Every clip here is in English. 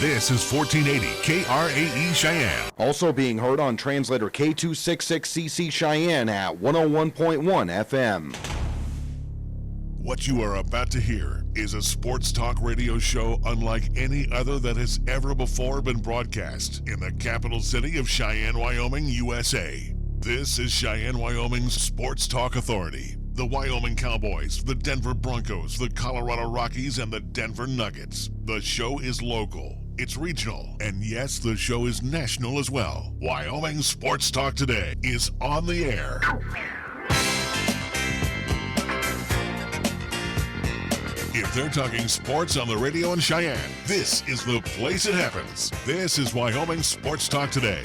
This is 1480 KRAE Cheyenne. Also being heard on translator K266CC Cheyenne at 101.1 FM. What you are about to hear is a sports talk radio show unlike any other that has ever before been broadcast in the capital city of Cheyenne, Wyoming, USA. This is Cheyenne, Wyoming's Sports Talk Authority. The Wyoming Cowboys, the Denver Broncos, the Colorado Rockies, and the Denver Nuggets. The show is local, it's regional, and yes, the show is national as well. Wyoming Sports Talk Today is on the air. If they're talking sports on the radio in Cheyenne, this is the place it happens. This is Wyoming Sports Talk Today.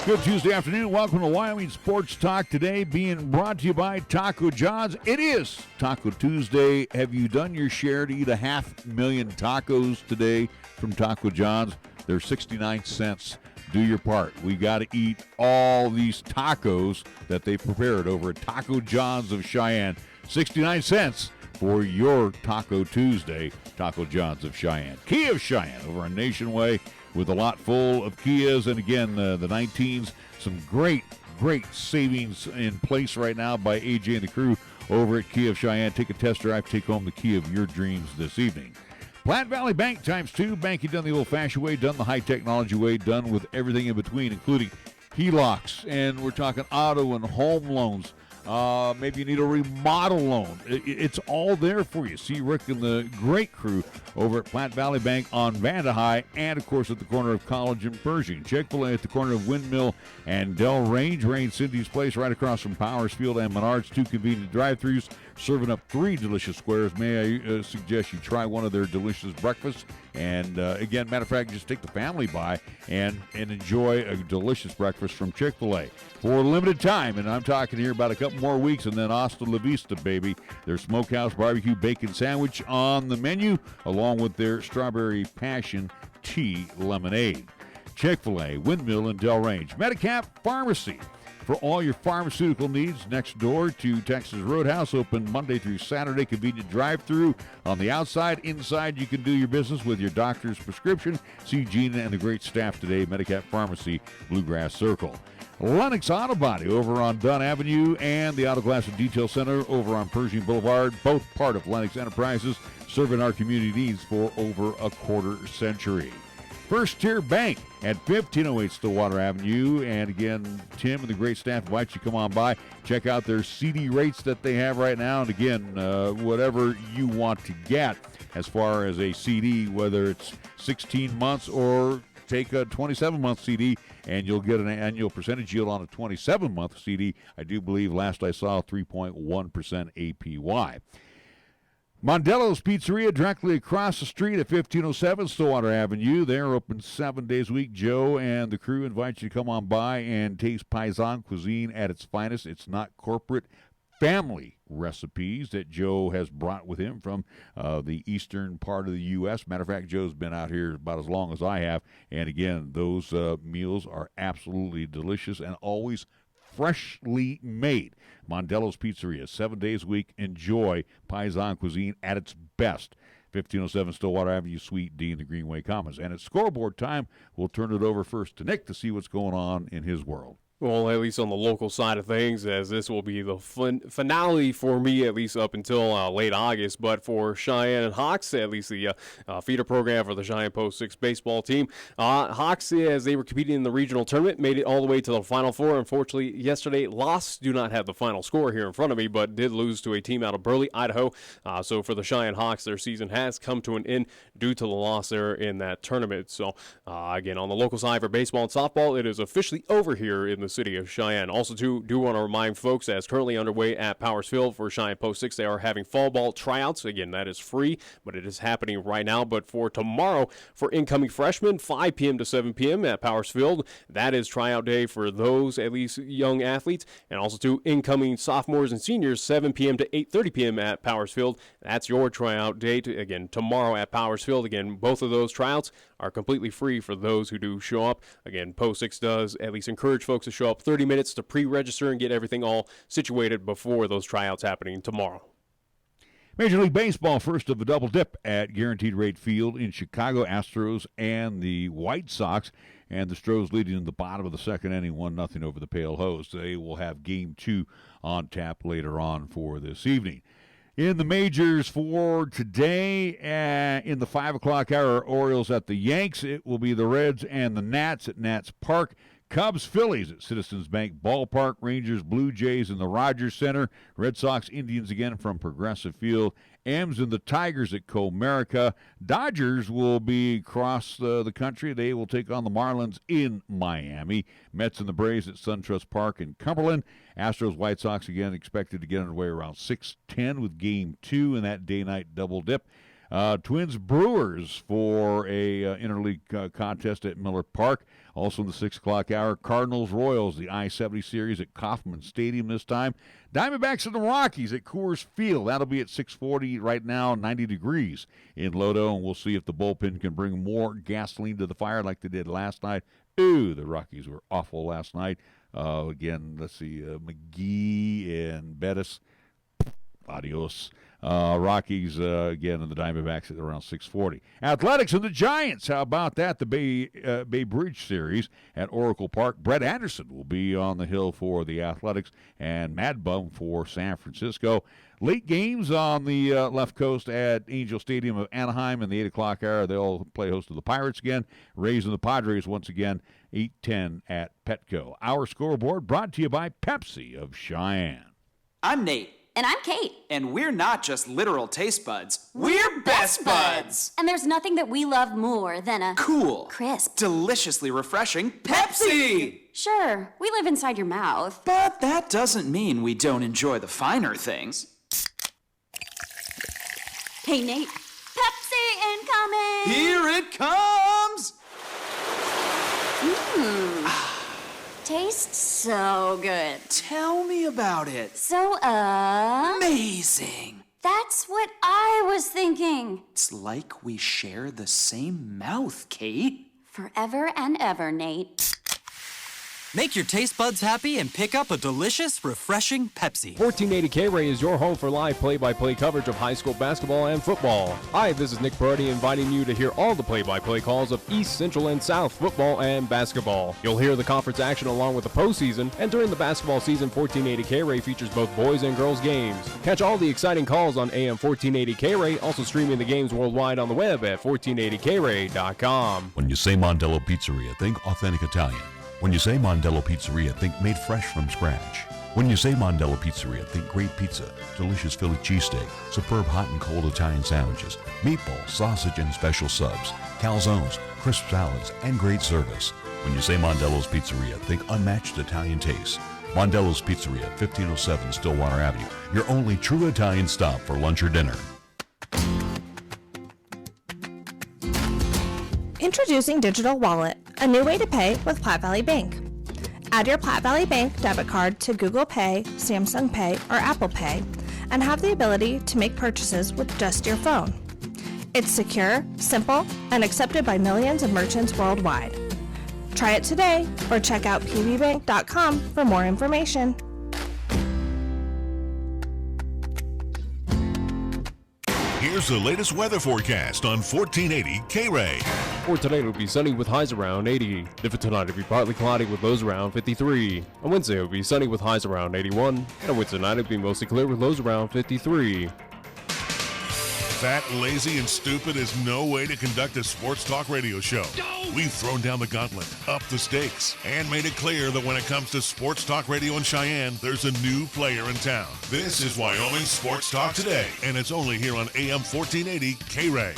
Good Tuesday afternoon. Welcome to Wyoming Sports Talk Today, being brought to you by Taco John's. It is Taco Tuesday. Have you done your share to eat 500,000 tacos today from Taco John's? They're 69 cents. Do your part. We got to eat all these tacos that they prepared over at Taco John's of Cheyenne. 69 cents for your Taco Tuesday, Taco John's of Cheyenne. Kia of Cheyenne over on Nation Way with a lot full of Kias. And again, the 19s, some great savings in place right now by AJ and the crew over at Kia of Cheyenne. Take a test drive, take home the Kia of your dreams this evening. Platte Valley Bank ×2. Banking done the old-fashioned way, done the high-technology way, done with everything in between, including HELOCs. And we're talking auto and home loans. Maybe you need a remodel loan. It's all there for you. See Rick and the great crew over at Platte Valley Bank on Vanda High and, of course, at the corner of College and Pershing. Chick-fil-A at the corner of Windmill and Del Range. Cindy's Place right across from Powers Field and Menards. 2 convenient drive-thrus serving up 3 delicious squares. May I suggest you try one of their delicious breakfasts. And, again, matter of fact, just take the family by and enjoy a delicious breakfast from Chick-fil-A. For a limited time, and I'm talking here about a couple more weeks, and then hasta la vista, baby. Their Smokehouse Barbecue Bacon Sandwich on the menu, along with their Strawberry Passion Tea Lemonade. Chick-fil-A, Windmill, and Del Range. Medicap Pharmacy. For all your pharmaceutical needs, next door to Texas Roadhouse, open Monday through Saturday, convenient drive-through. On the outside, inside, you can do your business with your doctor's prescription. See Gina and the great staff today, Medicap Pharmacy, Bluegrass Circle. Lennox Auto Body over on Dunn Avenue and the Auto Glass and Detail Center over on Pershing Boulevard, both part of Lennox Enterprises, serving our community needs for over a quarter century. First Tier Bank at 1508 Stillwater Avenue. And again, Tim and the great staff invite you to come on by. Check out their CD rates that they have right now. And again, whatever you want to get as far as a CD, whether it's 16 months or take a 27-month CD, and you'll get an annual percentage yield on a 27-month CD. I do believe last I saw 3.1% APY. Mondello's Pizzeria directly across the street at 1507 Stillwater Avenue. They're open 7 days a week. Joe and the crew invite you to come on by and taste Paisan cuisine at its finest. It's not corporate, family recipes that Joe has brought with him from the eastern part of the U.S. Matter of fact, Joe's been out here about as long as I have. And again, those meals are absolutely delicious and always freshly made. Mondello's Pizzeria, 7 days a week. Enjoy Paisan cuisine at its best. 1507 Stillwater Avenue, Suite D in the Greenway Commons. And at scoreboard time, we'll turn it over first to Nick to see what's going on in his world. Well, at least on the local side of things, as this will be the finale for me, at least up until late August. But for Cheyenne and Hawks, at least the feeder program for the Cheyenne Post 6 baseball team, Hawks, as they were competing in the regional tournament, made it all the way to the Final Four. Unfortunately, yesterday, lost. Do not have the final score here in front of me, but did lose to a team out of Burley, Idaho. So for the Cheyenne Hawks, their season has come to an end due to the loss there in that tournament. So, again, on the local side for baseball and softball, it is officially over here in the city of Cheyenne. Also, do want to remind folks that is currently underway at Powers Field for Cheyenne Post 6. They are having fall ball tryouts. Again, that is free, but it is happening right now. But for tomorrow, for incoming freshmen, 5 p.m. to 7 p.m. at Powers Field, that is tryout day for those, at least young athletes. And also to incoming sophomores and seniors, 7 p.m. to 8:30 p.m. at Powers Field. That's your tryout date. Again, tomorrow at Powers Field. Again, both of those tryouts are completely free for those who do show up. Again, Post 6 does at least encourage folks to show up 30 minutes to pre-register and get everything all situated before those tryouts happening tomorrow. Major League Baseball, first of a double dip at Guaranteed Rate Field in Chicago. Astros and the White Sox. And the Stros leading in the bottom of the second inning, 1-0 over the Pale Hose. They will have Game 2 on tap later on for this evening. In the majors for today, in the 5 o'clock hour, Orioles at the Yanks. It will be the Reds and the Nats at Nats Park. Cubs, Phillies at Citizens Bank Ballpark. Rangers, Blue Jays in the Rogers Center. Red Sox, Indians again from Progressive Field. M's and the Tigers at Comerica. Dodgers will be across the country. They will take on the Marlins in Miami. Mets and the Braves at SunTrust Park in Cumberland. Astros, White Sox again expected to get underway around 6:10 with Game 2 in that day-night double dip. Twins, Brewers for a interleague contest at Miller Park. Also in the 6 o'clock hour, Cardinals, Royals, the I-70 series at Kauffman Stadium this time. Diamondbacks and the Rockies at Coors Field. That'll be at 6:40 right now, 90 degrees in Lodo, and we'll see if the bullpen can bring more gasoline to the fire like they did last night. Ooh, the Rockies were awful last night. Again, let's see, McGee and Bettis. Adios. Rockies, again, and the Diamondbacks at around 6:40. Athletics and the Giants. How about that? The Bay Bridge Series at Oracle Park. Brett Anderson will be on the hill for the Athletics, and Mad Bum for San Francisco. Late games on the left coast at Angel Stadium of Anaheim in the 8 o'clock hour. They'll play host to the Pirates again. Rays and the Padres once again, 8:10 at Petco. Our scoreboard brought to you by Pepsi of Cheyenne. I'm Nate. And I'm Kate. And we're not just literal taste buds. We're best buds. And there's nothing that we love more than a cool, crisp, deliciously refreshing Pepsi. Sure, we live inside your mouth. But that doesn't mean we don't enjoy the finer things. Hey, Nate. Pepsi incoming! Here it comes! Tastes so good. Tell me about it. So, amazing. That's what I was thinking. It's like we share the same mouth, Kate. Forever and ever, Nate. Make your taste buds happy and pick up a delicious, refreshing Pepsi. 1480 KRAE is your home for live play-by-play coverage of high school basketball and football. Hi, this is Nick Brody inviting you to hear all the play-by-play calls of East, Central, and South football and basketball. You'll hear the conference action along with the postseason, and during the basketball season, 1480 KRAE features both boys and girls games. Catch all the exciting calls on AM 1480 KRAE, also streaming the games worldwide on the web at 1480KRAE.com. When you say Mondello Pizzeria, think authentic Italian. When you say Mondello Pizzeria, think made fresh from scratch. When you say Mondello Pizzeria, think great pizza, delicious Philly cheesesteak, superb hot and cold Italian sandwiches, meatballs, sausage, and special subs, calzones, crisp salads, and great service. When you say Mondello's Pizzeria, think unmatched Italian taste. Mondello's Pizzeria, 1507 Stillwater Avenue, your only true Italian stop for lunch or dinner. Introducing Digital Wallet, a new way to pay with Platte Valley Bank. Add your Platte Valley Bank debit card to Google Pay, Samsung Pay, or Apple Pay, and have the ability to make purchases with just your phone. It's secure, simple, and accepted by millions of merchants worldwide. Try it today or check out pvbank.com for more information. Here's the latest weather forecast on 1480 KRAE. For today, it'll be sunny with highs around 80. For tonight, it'll be partly cloudy with lows around 53. On Wednesday, it'll be sunny with highs around 81. And on Wednesday night, it'll be mostly clear with lows around 53. Fat, lazy, and stupid is no way to conduct a sports talk radio show. We've thrown down the gauntlet, upped the stakes, and made it clear that when it comes to sports talk radio in Cheyenne, there's a new player in town. This is Wyoming Sports Talk Today, and it's only here on AM 1480 KRAE.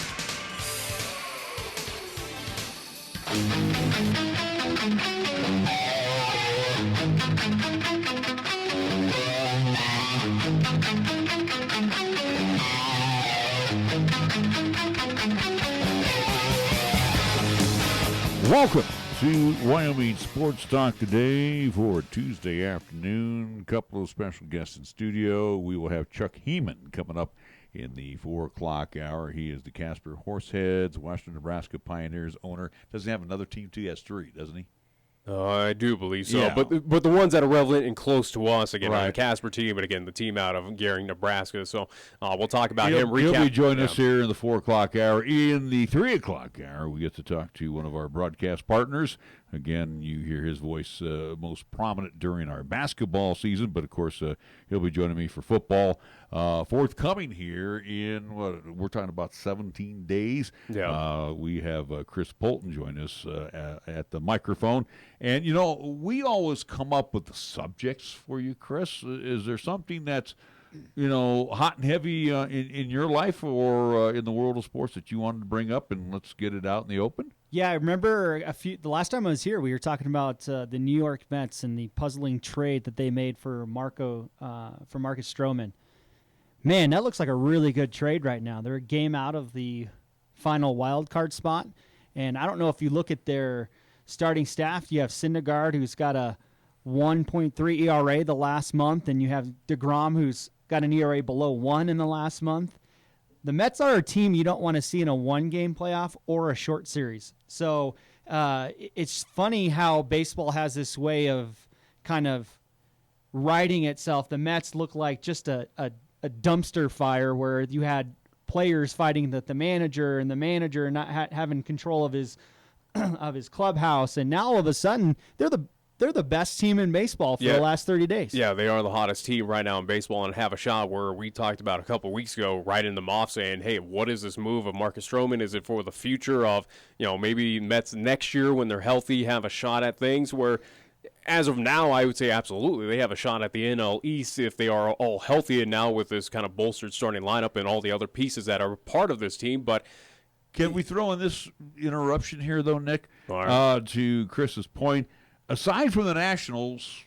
Welcome to Wyoming Sports Talk today for Tuesday afternoon. A couple of special guests in studio. We will have Chuck Heeman coming up in the 4 o'clock hour. He is the Casper Horseheads, Western Nebraska Pioneers owner. Doesn't he have another team too? He has three, doesn't he? I do believe so, Yeah. but the ones that are relevant and close to us, again, Right. the Casper team, but again, the team out of Gehring, Nebraska. So we'll talk about He'll be joining us Yeah. here in the 4 o'clock hour. In the 3 o'clock hour, we get to talk to one of our broadcast partners. Again, you hear his voice most prominent during our basketball season, but of course, he'll be joining me for football. Forthcoming here in, we're talking about 17 days. Yeah. We have Chris Polton join us at the microphone. And, we always come up with the subjects for you, Chris. Is there something that's hot and heavy in your life or in the world of sports that you wanted to bring up, and let's get it out in the open? Yeah, I remember the last time I was here, we were talking about the New York Mets and the puzzling trade that they made for Marcus Stroman. Man, that looks like a really good trade right now. They're a game out of the final wild card spot, and I don't know if you look at their starting staff. You have Syndergaard, who's got a 1.3 ERA the last month, and you have DeGrom, who's got an ERA below 1 in the last month. The Mets are a team you don't want to see in a one-game playoff or a short series. So it's funny how baseball has this way of kind of righting itself. The Mets look like just a dumpster fire where you had players fighting the manager and the manager not having control of his of his clubhouse. And now all of a sudden they're the best team in baseball for the last 30 days. Yeah, they are the hottest team right now in baseball and have a shot where we talked about a couple of weeks ago, writing them off saying, hey, what is this move of Marcus Stroman? Is it for the future of, maybe Mets next year when they're healthy have a shot at things where as of now, I would say absolutely they have a shot at the NL East if they are all healthy and now with this kind of bolstered starting lineup and all the other pieces that are part of this team. But can we throw in this interruption here, though, Nick, right. To Chris's point? Aside from the Nationals,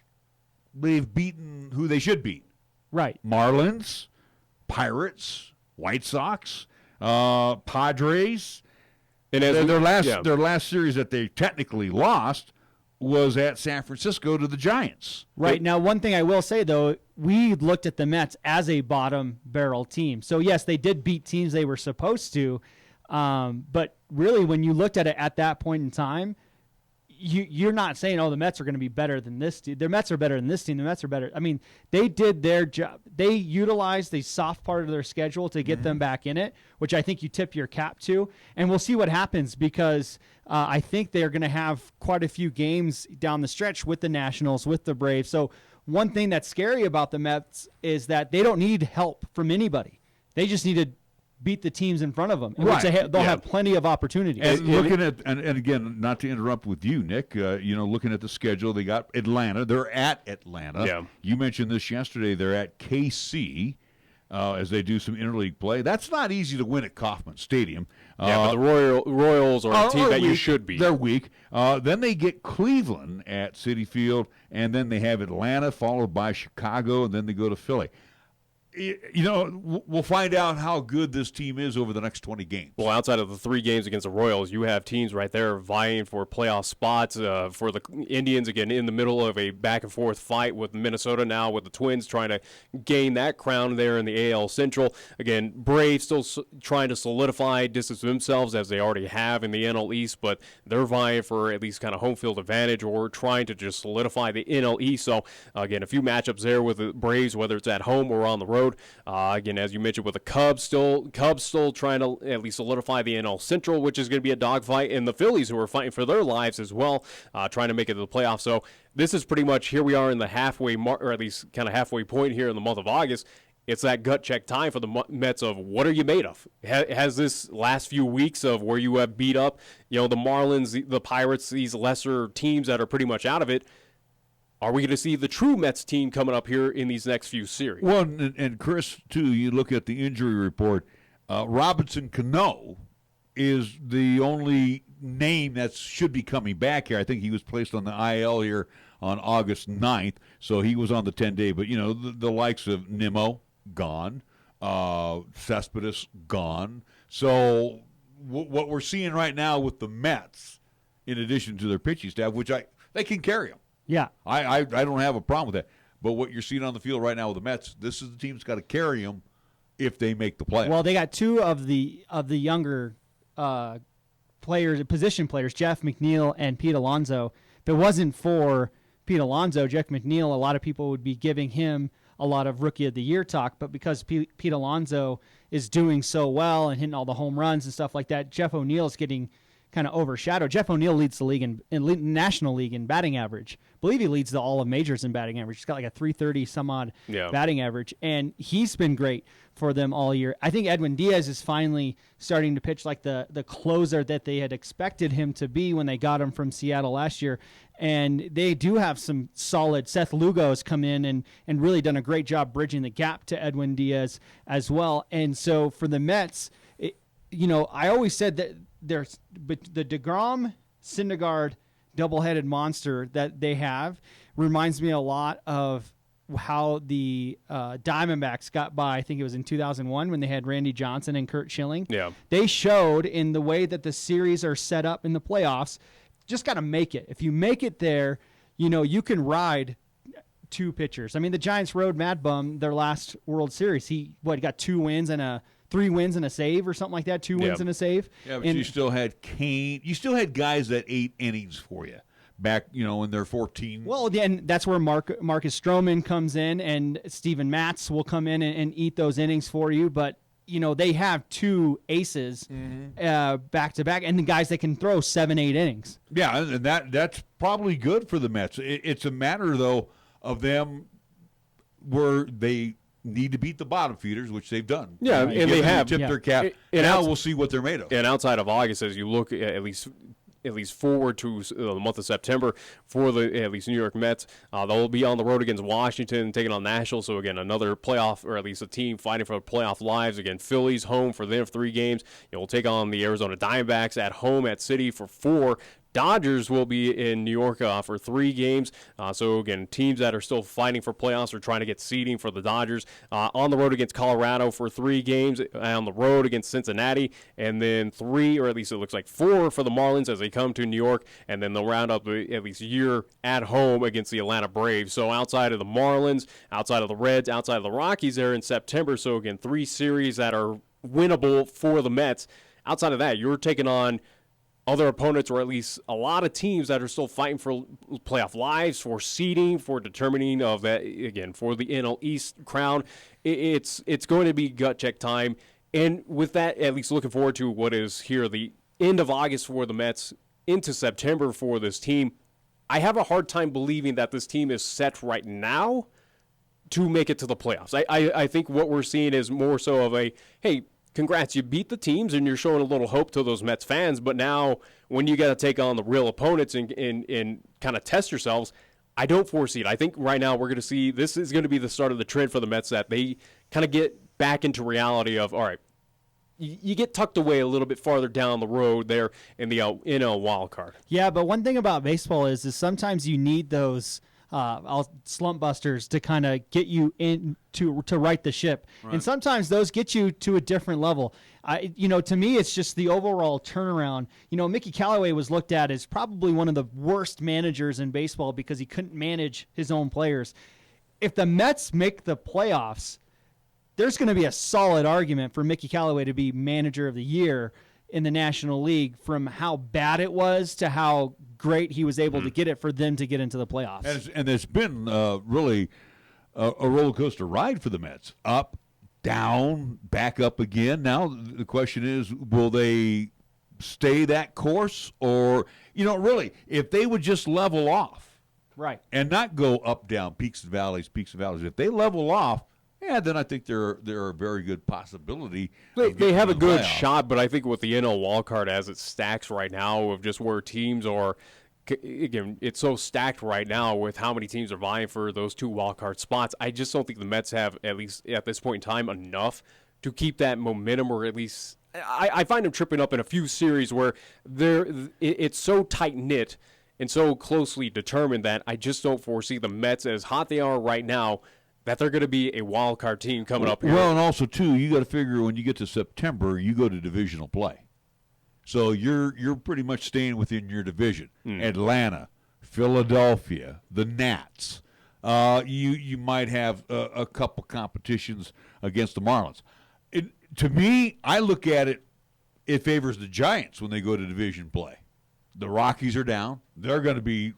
they've beaten who they should beat. Right. Marlins, Pirates, White Sox, Padres. And their last series that they technically lost was at San Francisco to the Giants. Right. Now, one thing I will say, though, we looked at the Mets as a bottom barrel team. So, yes, they did beat teams they were supposed to. But really, when you looked at it at that point in time, you're not saying, the Mets are going to be better than this team. The Mets are better than this team. The Mets are better. I mean, they did their job. They utilized the soft part of their schedule to get them back in it, which I think you tip your cap to. And we'll see what happens because I think they're going to have quite a few games down the stretch with the Nationals, with the Braves. So one thing that's scary about the Mets is that they don't need help from anybody. They just need to beat the teams in front of them, in which they'll have plenty of opportunities. And looking at, and again, not to interrupt with you, Nick, looking at the schedule, they got Atlanta. They're at Atlanta. Yeah. You mentioned this yesterday. They're at KC as they do some interleague play. That's not easy to win at Kauffman Stadium. But the Royals are a team that you should beat. They're weak. Then they get Cleveland at Citi Field, and then they have Atlanta, followed by Chicago, and then they go to Philly. We'll find out how good this team is over the next 20 games. Well, outside of the 3 games against the Royals, you have teams right there vying for playoff spots. For the Indians, again, in the middle of a back-and-forth fight with Minnesota now, with the Twins trying to gain that crown there in the AL Central. Again, Braves still trying to solidify, distance themselves as they already have in the NL East, but they're vying for at least kind of home field advantage or trying to just solidify the NL East. So, again, a few matchups there with the Braves, whether it's at home or on the road. Again, as you mentioned, with the Cubs still trying to at least solidify the NL Central, which is going to be a dogfight, and the Phillies who are fighting for their lives as well, trying to make it to the playoffs. So this is pretty much, here we are in the halfway mark, or at least kind of halfway point here in the month of August. It's that gut check time for the Mets of what are you made of? Has this last few weeks of where you have beat up, the Marlins, the Pirates, these lesser teams that are pretty much out of it, are we going to see the true Mets team coming up here in these next few series? Well, and Chris, too, you look at the injury report, Robinson Cano is the only name that should be coming back here. I think he was placed on the IL here on August 9th, so he was on the 10-day. But, the likes of Nimmo, gone. Cespedes, gone. So what we're seeing right now with the Mets, in addition to their pitching staff, which they can carry them. Yeah. I don't have a problem with that. But what you're seeing on the field right now with the Mets, this is the team that's got to carry them if they make the playoffs. Well, they got 2 of the younger players, position players, Jeff McNeil and Pete Alonso. If it wasn't for Pete Alonso, Jeff McNeil, a lot of people would be giving him a lot of Rookie of the Year talk. But because Pete Alonso is doing so well and hitting all the home runs and stuff like that, Jeff O'Neill is getting kind of overshadowed. Jeff O'Neill leads the league in National League in batting average. I believe he leads all of majors in batting average. He's got like a 330 some odd batting average, and he's been great for them all year. I think Edwin Diaz is finally starting to pitch like the closer that they had expected him to be when they got him from Seattle last year. And they do have some solid. Seth Lugo has come in and really done a great job bridging the gap to Edwin Diaz as well. And so for the Mets, I always said that there's the DeGrom Syndergaard double-headed monster that they have reminds me a lot of how the Diamondbacks got by. I think it was in 2001 when they had Randy Johnson and Curt Schilling. Yeah. They showed in the way that the series are set up in the playoffs, just got to make it. If you make it there, you can ride two pitchers. I mean, the Giants rode Mad Bum their last World Series. He got 2 wins and 3 wins and a save or something like that. 2 wins and a save. Yeah, but you still had Kane. You still had guys that 8 innings for you back, in their 14. Well, and that's where Marcus Stroman comes in, and Steven Matz will come in and eat those innings for you. But they have 2 aces back to back, and the guys that can throw 7-8 innings. Yeah, and that's probably good for the Mets. It's a matter though of them where they need to beat the bottom feeders, which they've done. Yeah, and they have tipped their cap. And now we'll see what they're made of. And outside of August, as you look at least forward to the month of September for the at least New York Mets, they'll be on the road against Washington, taking on Nashville. So again, another playoff, or at least a team fighting for playoff lives. Again, Phillies home for their 3 games. We'll take on the Arizona Diamondbacks at home at City for 4. Dodgers will be in New York for 3 games. So, again, teams that are still fighting for playoffs are trying to get seeding for the Dodgers. On the road against Colorado for 3 games. On the road against Cincinnati. And then 3, or at least it looks like 4 for the Marlins as they come to New York. And then they'll round up at least a year at home against the Atlanta Braves. So, outside of the Marlins, outside of the Reds, outside of the Rockies there in September. So, again, 3 series that are winnable for the Mets. Outside of that, you're taking on other opponents, or at least a lot of teams that are still fighting for playoff lives, for seeding, for determining of that, again, for the NL East crown. It's going to be gut check time. And with that, at least looking forward to what is here, the end of August for the Mets into September for this team. I have a hard time believing that this team is set right now to make it to the playoffs. I think what we're seeing is more so of a, hey, congrats, you beat the teams and you're showing a little hope to those Mets fans, but now when you got to take on the real opponents and kind of test yourselves, I don't foresee it. I think right now we're going to see this is going to be the start of the trend for the Mets, that they kind of get back into reality of, all right, you get tucked away a little bit farther down the road there in the NL wild card. Yeah, but one thing about baseball is sometimes you need those slump busters to kind of get you in to right the ship. Right. And sometimes those get you to a different level. To me, it's just the overall turnaround. Mickey Callaway was looked at as probably one of the worst managers in baseball because he couldn't manage his own players. If the Mets make the playoffs, there's going to be a solid argument for Mickey Callaway to be manager of the year in the National League, from how bad it was to how great he was able to get it for them to get into the playoffs. And it's been really a roller coaster ride for the Mets. Up, down, back up again. Now the question is, will they stay that course? Or, really, if they would just level off. Right. And not go up, down, peaks and valleys. If they level off, then I think they're a very good possibility. They have a good shot, but I think with the NL wildcard as it stacks right now, of just where teams are, again, it's so stacked right now with how many teams are vying for those 2 wildcard spots. I just don't think the Mets have, at least at this point in time, enough to keep that momentum, or at least I find them tripping up in a few series where it's so tight-knit and so closely determined that I just don't foresee the Mets, as hot they are right now, that they're going to be a wild card team coming up here. Well, and also, too, you got to figure when you get to September, you go to divisional play. So you're pretty much staying within your division. Atlanta, Philadelphia, the Nats. You might have a couple competitions against the Marlins. To me, I look at it favors the Giants when they go to division play. The Rockies are down. They're going to be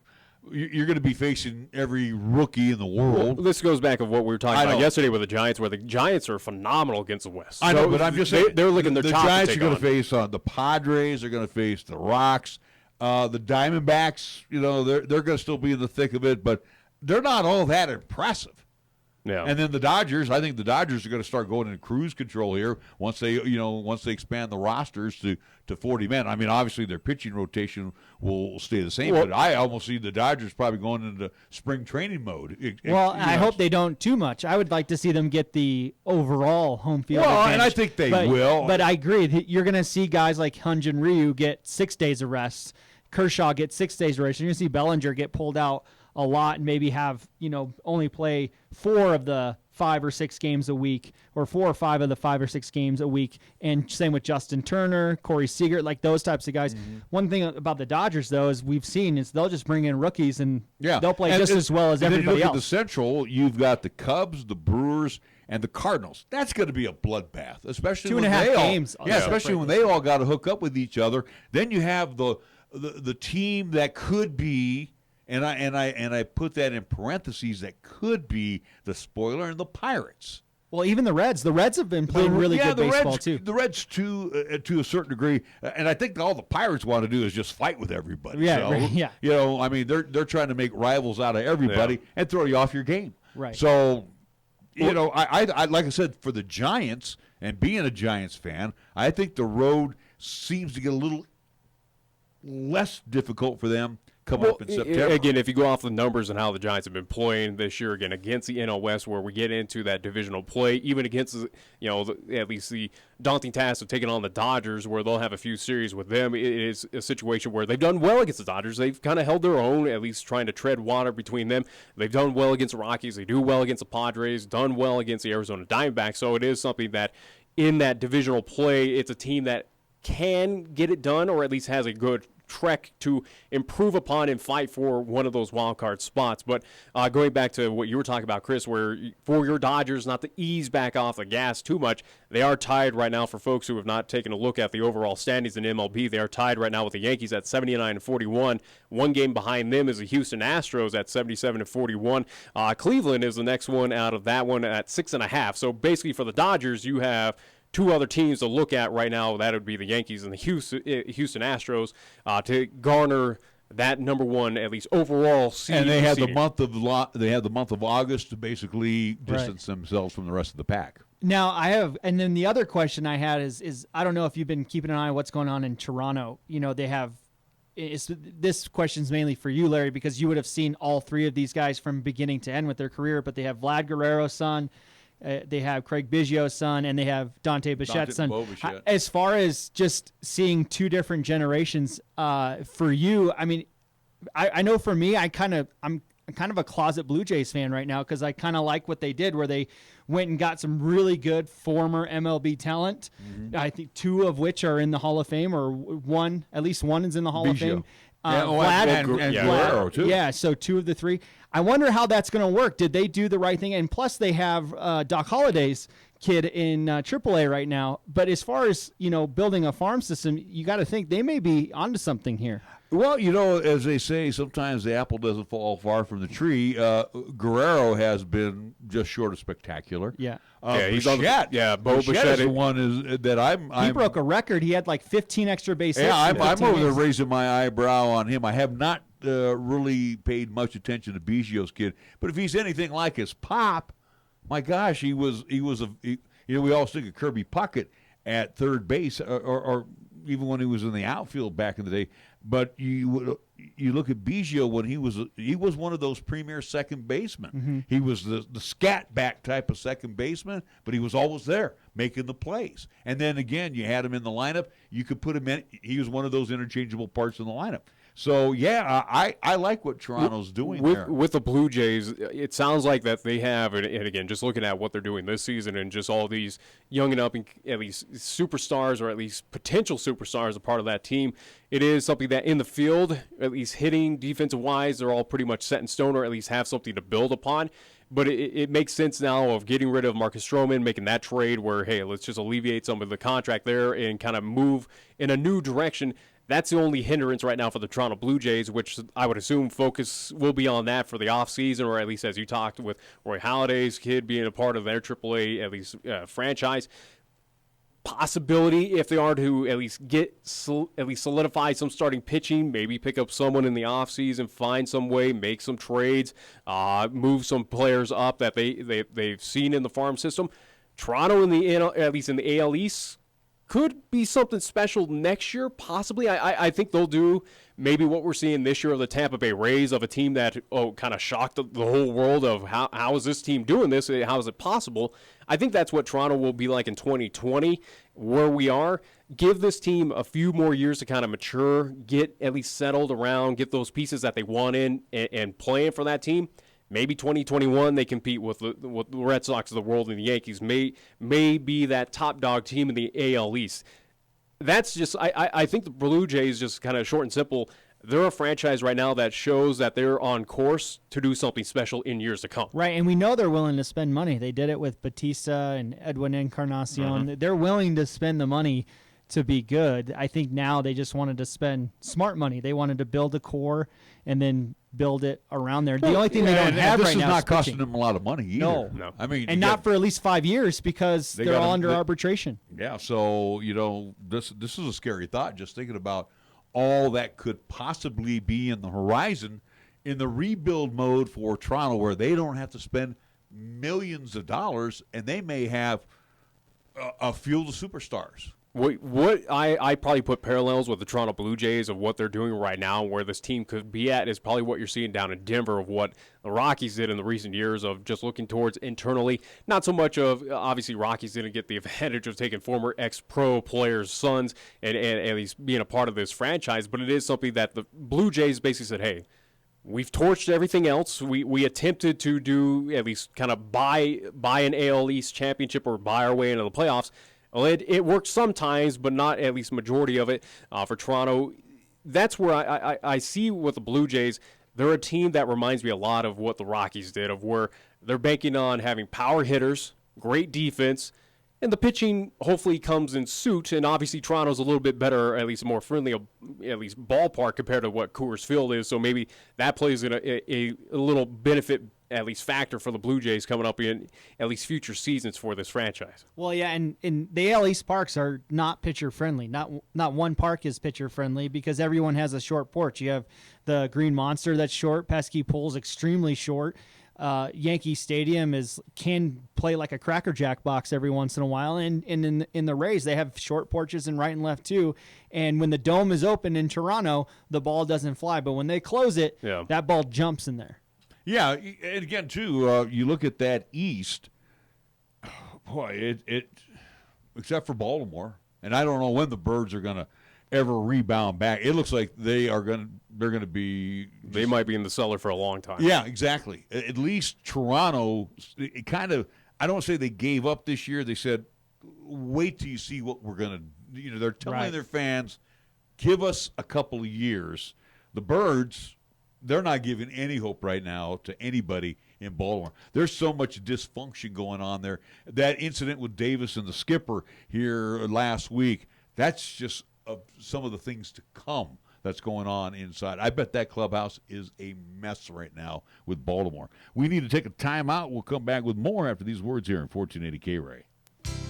you're going to be facing every rookie in the world. Well, this goes back of what we were talking about yesterday with the Giants, where the Giants are phenomenal against the West. I know, but I'm just saying they're looking their the top Giants to are going on. to face the Padres. They're going to face the Rocks, the Diamondbacks. They're going to still be in the thick of it, but they're not all that impressive. Yeah. And then the Dodgers, I think the Dodgers are going to start going into cruise control here once they expand the rosters to 40 men. I mean, obviously their pitching rotation will stay the same, but I almost see the Dodgers probably going into spring training mode. I hope they don't too much. I would like to see them get the overall home field advantage. And I think they will. But I agree. You're going to see guys like Hyun-Jin Ryu get 6 days of rest. Kershaw get 6 days of rest. You're going to see Bellinger get pulled out a lot and maybe have, only play 4 of the 5 or 6 games a week, or 4 or 5 of the 5 or 6 games a week. And same with Justin Turner, Corey Seager, like those types of guys. Mm-hmm. One thing about the Dodgers, though, is we've seen is they'll just bring in rookies and they'll play just as well as everybody then you look else. At the Central, you've got the Cubs, the Brewers, and the Cardinals. That's going to be a bloodbath, especially 2.5 games. Especially when they all got to hook up with each other. Then you have the team that could be. And I put that in parentheses, that could be the spoiler, and the Pirates. Well, even the Reds. The Reds have been playing really good baseball, too. The Reds, to a certain degree. And I think all the Pirates want to do is just fight with everybody. Yeah, so, yeah. I mean, they're trying to make rivals out of everybody and throw you off your game. Right. So, I like I said, for the Giants, and being a Giants fan, I think the road seems to get a little less difficult for them coming up in September. Again, if you go off the numbers and how the Giants have been playing this year, again, against the NL West, where we get into that divisional play, even against, at least the daunting task of taking on the Dodgers, where they'll have a few series with them, it is a situation where they've done well against the Dodgers. They've kind of held their own, at least trying to tread water between them. They've done well against the Rockies. They do well against the Padres, done well against the Arizona Diamondbacks. So it is something that in that divisional play, it's a team that can get it done, or at least has a good trek to improve upon and fight for one of those wild card spots. But going back to what you were talking about, Chris, where for your Dodgers not to ease back off the gas too much, they are tied right now. For folks who have not taken a look at the overall standings in MLB, they are tied right now with the Yankees at 79-41. One game behind them is the Houston Astros at 77-41. Cleveland is the next one out of that one at 6.5. So basically for the Dodgers, you have 2 other teams to look at right now. That would be the Yankees and the Houston Astros to garner that number 1, at least overall seed. And they have the month of August to basically distance themselves from the rest of the pack. Now and then the other question I had is I don't know if you've been keeping an eye on what's going on in Toronto. They have. This question's mainly for you, Larry, because you would have seen all 3 of these guys from beginning to end with their career. But they have Vlad Guerrero's son. They have Craig Biggio's son, and they have Dante Bichette's son. As far as just seeing 2 different generations, for you, I mean, I know for me, I'm kind of a closet Blue Jays fan right now because I kind of like what they did, where they went and got some really good former MLB talent. Mm-hmm. I think 2 of which are in the Hall of Fame, or at least one is in the Hall of Fame. Vlad and Guerrero, too. Yeah, so 2 of the 3. I wonder how that's going to work. Did they do the right thing? And plus, they have Doc Holliday's kid in AAA right now. But as far as building a farm system, you got to think they may be onto something here. Well, as they say, sometimes the apple doesn't fall far from the tree. Guerrero has been just short of spectacular. Yeah. He's on Bo Bichette is the one that he broke a record. He had like 15 extra base hits. Yeah, I'm over there raising my eyebrow on him. I have not really paid much attention to Biggio's kid, but if he's anything like his pop, my gosh, we all think of Kirby Puckett at third base, or even when he was in the outfield back in the day. But you look at Biggio when he was one of those premier second basemen. Mm-hmm. He was the scat back type of second baseman, but he was always there making the plays. And then again, you had him in the lineup. You could put him in. He was one of those interchangeable parts in the lineup. So, yeah, I like what Toronto's doing there. With the Blue Jays, it sounds like that they have, and again, just looking at what they're doing this season and just all these young and up, at least superstars or at least potential superstars a part of that team, it is something that in the field, at least hitting, defensive-wise, they're all pretty much set in stone or at least have something to build upon. But it makes sense now of getting rid of Marcus Stroman, making that trade where, hey, let's just alleviate some of the contract there and kind of move in a new direction. That's the only hindrance right now for the Toronto Blue Jays, which I would assume focus will be on that for the offseason, or at least as you talked with Roy Halladay's kid being a part of their AAA, at least franchise. Possibility if they are to at least solidify some starting pitching, maybe pick up someone in the offseason, find some way, make some trades, move some players up that they've seen in the farm system. Toronto at least in the AL East could be something special next year, possibly. I think they'll do maybe what we're seeing this year of the Tampa Bay Rays, of a team that kind of shocked the whole world of how is this team doing this? How is it possible? I think that's what Toronto will be like in 2020, where we are. Give this team a few more years to kind of mature, get at least settled around, get those pieces that they want in and playing for that team. Maybe 2021 they compete with the Red Sox of the world, and the Yankees may be that top dog team in the AL East. That's just I think the Blue Jays, just kind of short and simple, they're a franchise right now that shows that they're on course to do something special in years to come. Right, and we know they're willing to spend money. They did it with Batista and Edwin Encarnacion. Mm-hmm. They're willing to spend the money to be good. I think now they just wanted to spend smart money. They wanted to build a core and then build it around there. The only thing they don't have right now is this is not costing them a lot of money either. No. I mean, and not for at least 5 years, because they're all under arbitration. Yeah, so, this is a scary thought, just thinking about all that could possibly be in the horizon in the rebuild mode for Toronto, where they don't have to spend millions of dollars, and they may have a field of superstars. What I probably put parallels with the Toronto Blue Jays of what they're doing right now, where this team could be at, is probably what you're seeing down in Denver of what the Rockies did in the recent years, of just looking towards internally. Not so much of, obviously, Rockies didn't get the advantage of taking former ex-pro players' sons and at least being a part of this franchise, but it is something that the Blue Jays basically said, hey, we've torched everything else. We attempted to do, at least kind of buy an AL East championship or buy our way into the playoffs. Well, it works sometimes, but not at least majority of it for Toronto. That's where I see with the Blue Jays, they're a team that reminds me a lot of what the Rockies did, of where they're banking on having power hitters, great defense, and the pitching hopefully comes in suit. And obviously Toronto's a little bit better, at least more friendly, at least ballpark compared to what Coors Field is. So maybe that plays in a little benefit, at least factor, for the Blue Jays coming up in at least future seasons for this franchise. Well, yeah, and the AL East parks are not pitcher friendly. Not one park is pitcher friendly, because everyone has a short porch. You have the Green Monster that's short. Pesky Pool's extremely short. Yankee Stadium can play like a Cracker Jack box every once in a while, and in the Rays they have short porches in right and left too. And when the dome is open in Toronto, the ball doesn't fly, but when they close it, that ball jumps in there. Yeah, and again too, you look at that East, boy, it except for Baltimore, and I don't know when the Birds are going to ever rebound back. It looks like they're going to be. They might be in the cellar for a long time. Yeah, exactly. At least Toronto, it kind of. I don't say they gave up this year. They said, "Wait till you see what we're going to." They're telling their fans, "Give us a couple of years." The Birds, they're not giving any hope right now to anybody in Baltimore. There's so much dysfunction going on there. That incident with Davis and the skipper here last week, that's just some of the things to come that's going on inside. I bet that clubhouse is a mess right now with Baltimore. We need to take a timeout. We'll come back with more after these words here in 1480 KRAE.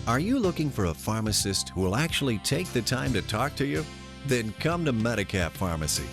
Are you looking for a pharmacist who will actually take the time to talk to you? Then come to Medicap Pharmacy.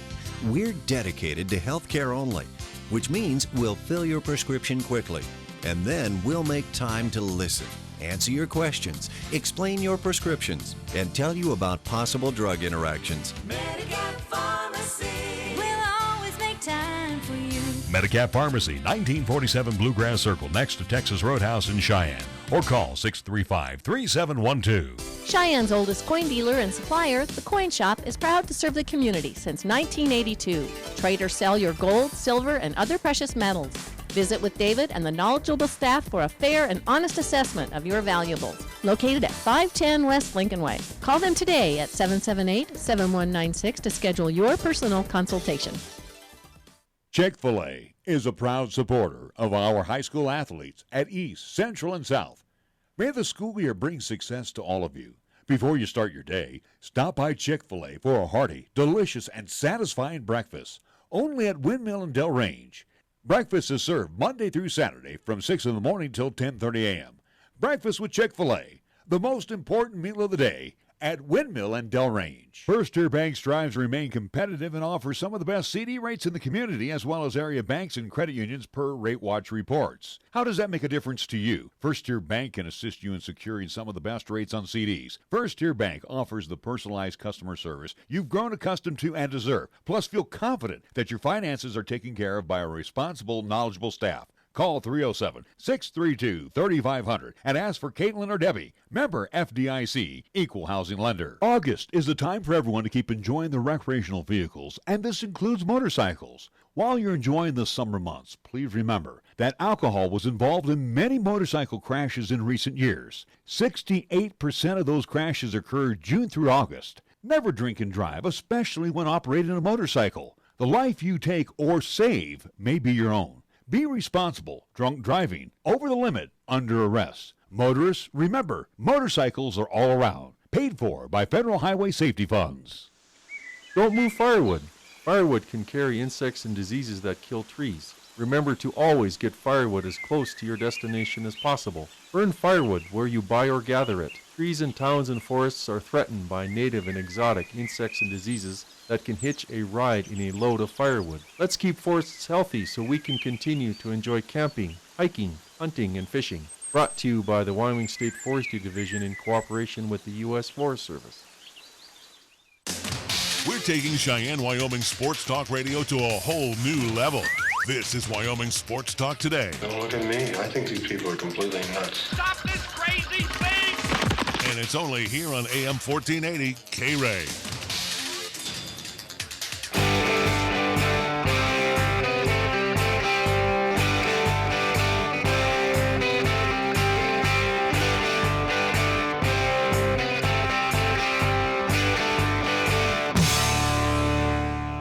We're dedicated to healthcare only, which means we'll fill your prescription quickly, and then we'll make time to listen, answer your questions, explain your prescriptions, and tell you about possible drug interactions. Medicap Pharmacy. We'll always make time for you. Medicap Pharmacy, 1947 Bluegrass Circle, next to Texas Roadhouse in Cheyenne. Or call 635-3712. Cheyenne's oldest coin dealer and supplier, the Coin Shop, is proud to serve the community since 1982. Trade or sell your gold, silver, and other precious metals. Visit with David and the knowledgeable staff for a fair and honest assessment of your valuables. Located at 510 West Lincoln Way. Call them today at 778-7196 to schedule your personal consultation. Chick-fil-A is a proud supporter of our high school athletes at East, Central, and South. May the school year bring success to all of you. Before you start your day, stop by Chick-fil-A for a hearty, delicious, and satisfying breakfast. Only at Windmill and Del Range. Breakfast is served Monday through Saturday from 6 in the morning till 10:30 a.m. Breakfast with Chick-fil-A, the most important meal of the day, at Windmill and Del Range. First Tier Bank strives to remain competitive and offers some of the best CD rates in the community, as well as area banks and credit unions per Rate Watch reports. How does that make a difference to you? First Tier Bank can assist you in securing some of the best rates on CDs. First Tier Bank offers the personalized customer service you've grown accustomed to and deserve. Plus, feel confident that your finances are taken care of by a responsible, knowledgeable staff. Call 307-632-3500 and ask for Caitlin or Debbie. Member FDIC, Equal Housing Lender. August is the time for everyone to keep enjoying their recreational vehicles, and this includes motorcycles. While you're enjoying the summer months, please remember that alcohol was involved in many motorcycle crashes in recent years. 68% of those crashes occurred June through August. Never drink and drive, especially when operating a motorcycle. The life you take or save may be your own. Be responsible. Drunk driving, over the limit, under arrest. Motorists, remember, motorcycles are all around. Paid for by federal highway safety funds. Don't move firewood. Firewood can carry insects and diseases that kill trees. Remember to always get firewood as close to your destination as possible. Burn firewood where you buy or gather it. Trees in towns and forests are threatened by native and exotic insects and diseases that can hitch a ride in a load of firewood. Let's keep forests healthy so we can continue to enjoy camping, hiking, hunting, and fishing. Brought to you by the Wyoming State Forestry Division in cooperation with the U.S. Forest Service. We're taking Cheyenne, Wyoming Sports Talk Radio to a whole new level. This is Wyoming Sports Talk Today. Don't look at me. I think these people are completely nuts. Stop this crazy thing! And it's only here on AM 1480 KRAE.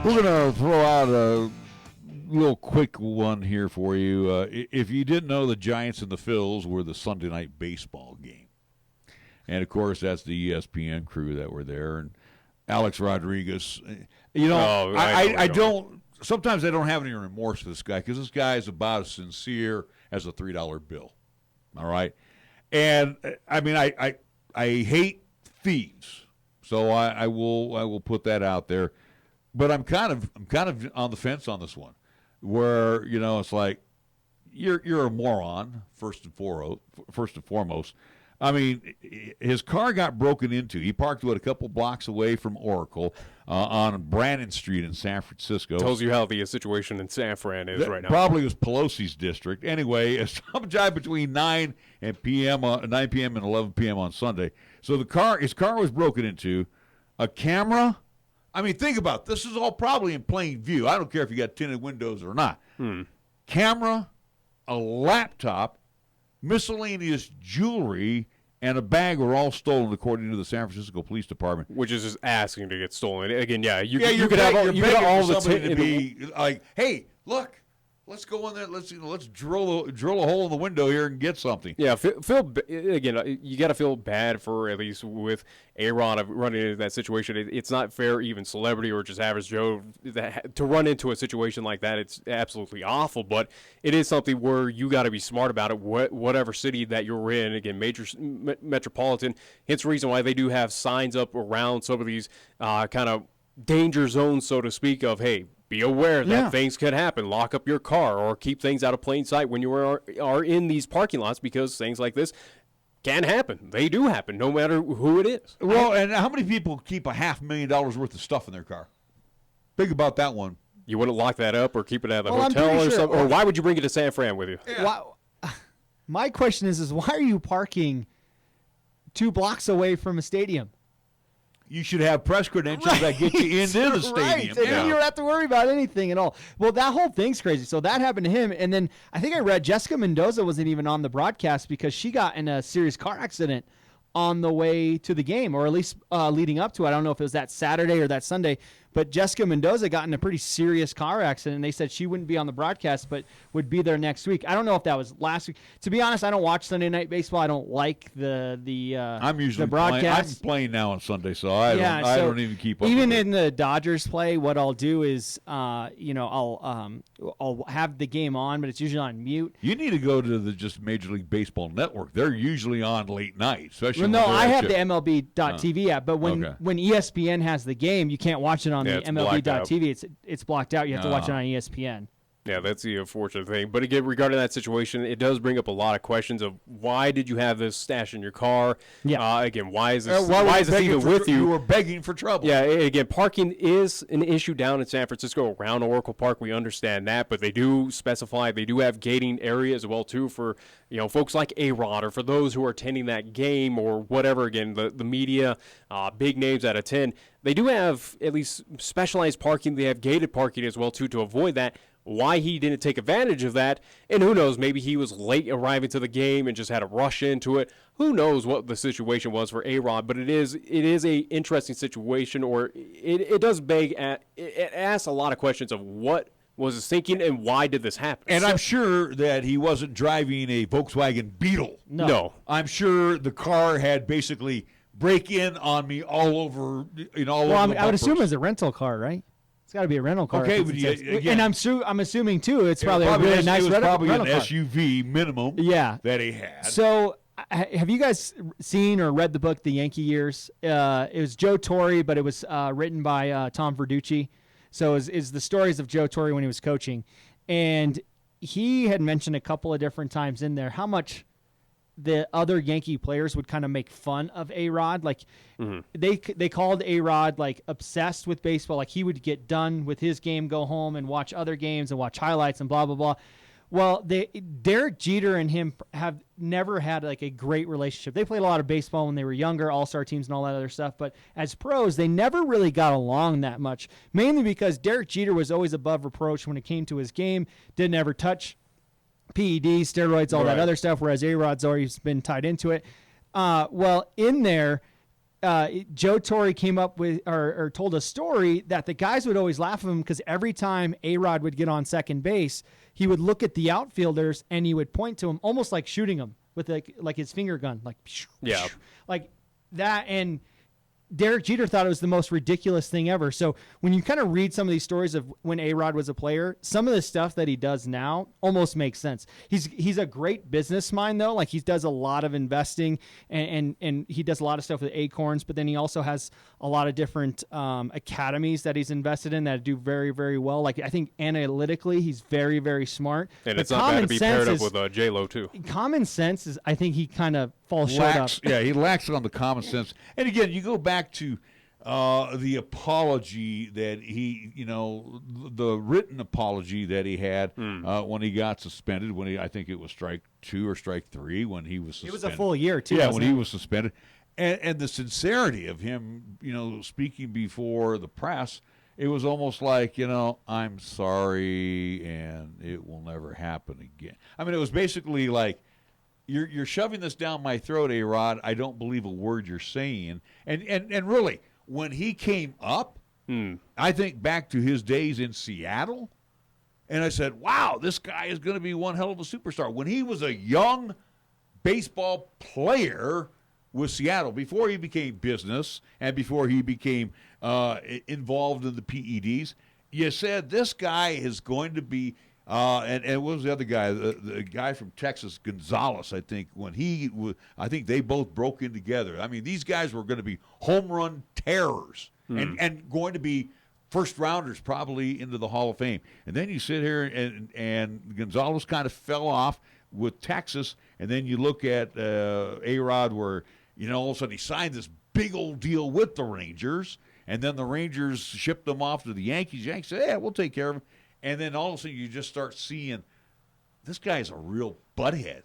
We're going to throw out a little quick one here for you. If you didn't know, the Giants and the Phils were the Sunday night baseball game. And, of course, that's the ESPN crew that were there. And Alex Rodriguez, I don't – sometimes I don't have any remorse for this guy because this guy is about as sincere as a $3 bill. All right? And, I mean, I hate thieves. So I will put that out there. But I'm kind of on the fence on this one, where it's like you're a moron first and foremost. I mean, his car got broken into. He parked a couple blocks away from Oracle on Brannan Street in San Francisco. Tells you how the situation in San Fran is right now. Probably was Pelosi's district. Anyway, it's sometime between 9 p.m. and 11 p.m. on Sunday. So his car was broken into. A camera. I mean, think about it. This is all probably in plain view. I don't care if you got tinted windows or not. Camera, a laptop, miscellaneous jewelry, and a bag were all stolen, according to the San Francisco Police Department. Which is just asking to get stolen. Again, you could have all the to be like, hey, look. Let's go in there. Let's drill a hole in the window here and get something. Yeah, again. You got to feel bad for, at least with A-Rod, of running into that situation. It's not fair, even celebrity or just average Joe, to run into a situation like that. It's absolutely awful. But it is something where you got to be smart about it. Whatever city that you're in, again, major metropolitan. Hence the reason why they do have signs up around some of these kind of danger zones, so to speak, of hey. Be aware that things could happen. Lock up your car or keep things out of plain sight when you are in these parking lots, because things like this can happen. They do happen, no matter who it is. Well, and how many people keep $500,000 worth of stuff in their car? Think about that one. You wouldn't lock that up or keep it at the hotel or something? Or why would you bring it to San Fran with you? Yeah. My question is why are you parking 2 blocks away from a stadium? You should have press credentials that get you into the stadium. Right, and then you don't have to worry about anything at all. Well, that whole thing's crazy. So that happened to him, and then I think I read Jessica Mendoza wasn't even on the broadcast because she got in a serious car accident on the way to the game, or at least leading up to it. I don't know if it was that Saturday or that Sunday, But Jessica Mendoza got in a pretty serious car accident, and they said she wouldn't be on the broadcast, but would be there next week. I don't know if that was last week. To be honest, I don't watch Sunday Night Baseball. I don't like I'm usually the broadcast. I'm playing now on Sunday, so I don't even keep up. Even with in the Dodgers play, what I'll do is, I'll have the game on, but it's usually on mute. You need to go to the just Major League Baseball Network. They're usually on late night, especially. Well, no, I have the MLB.TV app, but when ESPN has the game, you can't watch it on the MLB.TV. It's blocked out. You have to watch it on ESPN. Yeah, that's the unfortunate thing. But again, regarding that situation, it does bring up a lot of questions of why did you have this stashed in your car? Yeah. Again, why is this even with you? You were begging for trouble. Yeah, again, parking is an issue down in San Francisco around Oracle Park. We understand that, but they do specify, they do have gating areas as well, too, for folks like A-Rod or for those who are attending that game or whatever. Again, the media, big names that attend. They do have at least specialized parking. They have gated parking as well, too, to avoid that. Why he didn't take advantage of that, and who knows, maybe he was late arriving to the game and just had to rush into it. Who knows what the situation was for A-Rod, but it is a interesting situation, or it does beg it asks a lot of questions of what was his thinking and why did this happen. And I'm sure that he wasn't driving a Volkswagen Beetle. No. I'm sure the car had basically break in on me all over, I would assume it was a rental car, right? It's got to be a rental car. Okay, but and I'm assuming too. It's probably a really nice rental car. It was probably an SUV minimum. Yeah. That he had. So, have you guys seen or read the book The Yankee Years? It was Joe Torre, but it was written by Tom Verducci. So, is the stories of Joe Torre when he was coaching, and he had mentioned a couple of different times in there how much the other Yankee players would kind of make fun of A-Rod. Like they called A-Rod like obsessed with baseball. Like he would get done with his game, go home and watch other games and watch highlights and blah, blah, blah. Well, Derek Jeter and him have never had like a great relationship. They played a lot of baseball when they were younger, all-star teams and all that other stuff. But as pros, they never really got along that much, mainly because Derek Jeter was always above reproach when it came to his game, didn't ever touch PEDs, steroids, all that other stuff, whereas A-Rod's always been tied into it. Well, in there, Joe Torre came up with or told a story that the guys would always laugh at him because every time A-Rod would get on second base, he would look at the outfielders and he would point to them almost like shooting them with like his finger gun, like that. And Derek Jeter thought it was the most ridiculous thing ever. So when you kind of read some of these stories of when A-Rod was a player, some of the stuff that he does now almost makes sense. He's a great business mind, though. Like he does a lot of investing and he does a lot of stuff with Acorns, but then he also has a lot of different academies that he's invested in that do very, very well. Like I think analytically, he's very, very smart. And it's not bad to be paired up with J-Lo, too. Common sense is, I think he kind of falls short of. Yeah, he lacks on the common sense. And again, you go back to the apology that the written apology that he had when he got suspended, I think it was strike 2 or strike 3 when he was suspended. It was a full year, too. Yeah, when he was suspended. And the sincerity of him, speaking before the press, it was almost like, I'm sorry and it will never happen again. I mean, it was basically like, You're shoving this down my throat, A-Rod. I don't believe a word you're saying. And really, when he came up, I think back to his days in Seattle, and I said, wow, this guy is going to be one hell of a superstar. When he was a young baseball player with Seattle, before he became business and before he became involved in the PEDs, you said this guy is going to be and what was the other guy? The guy from Texas, Gonzalez, I think. I think they both broke in together. I mean, these guys were going to be home run terrors and going to be first rounders probably into the Hall of Fame. And then you sit here and Gonzalez kind of fell off with Texas, and then you look at A-Rod where all of a sudden he signed this big old deal with the Rangers, and then the Rangers shipped him off to the Yankees. Yankees said, yeah, we'll take care of him. And then all of a sudden you just start seeing this guy's a real butthead.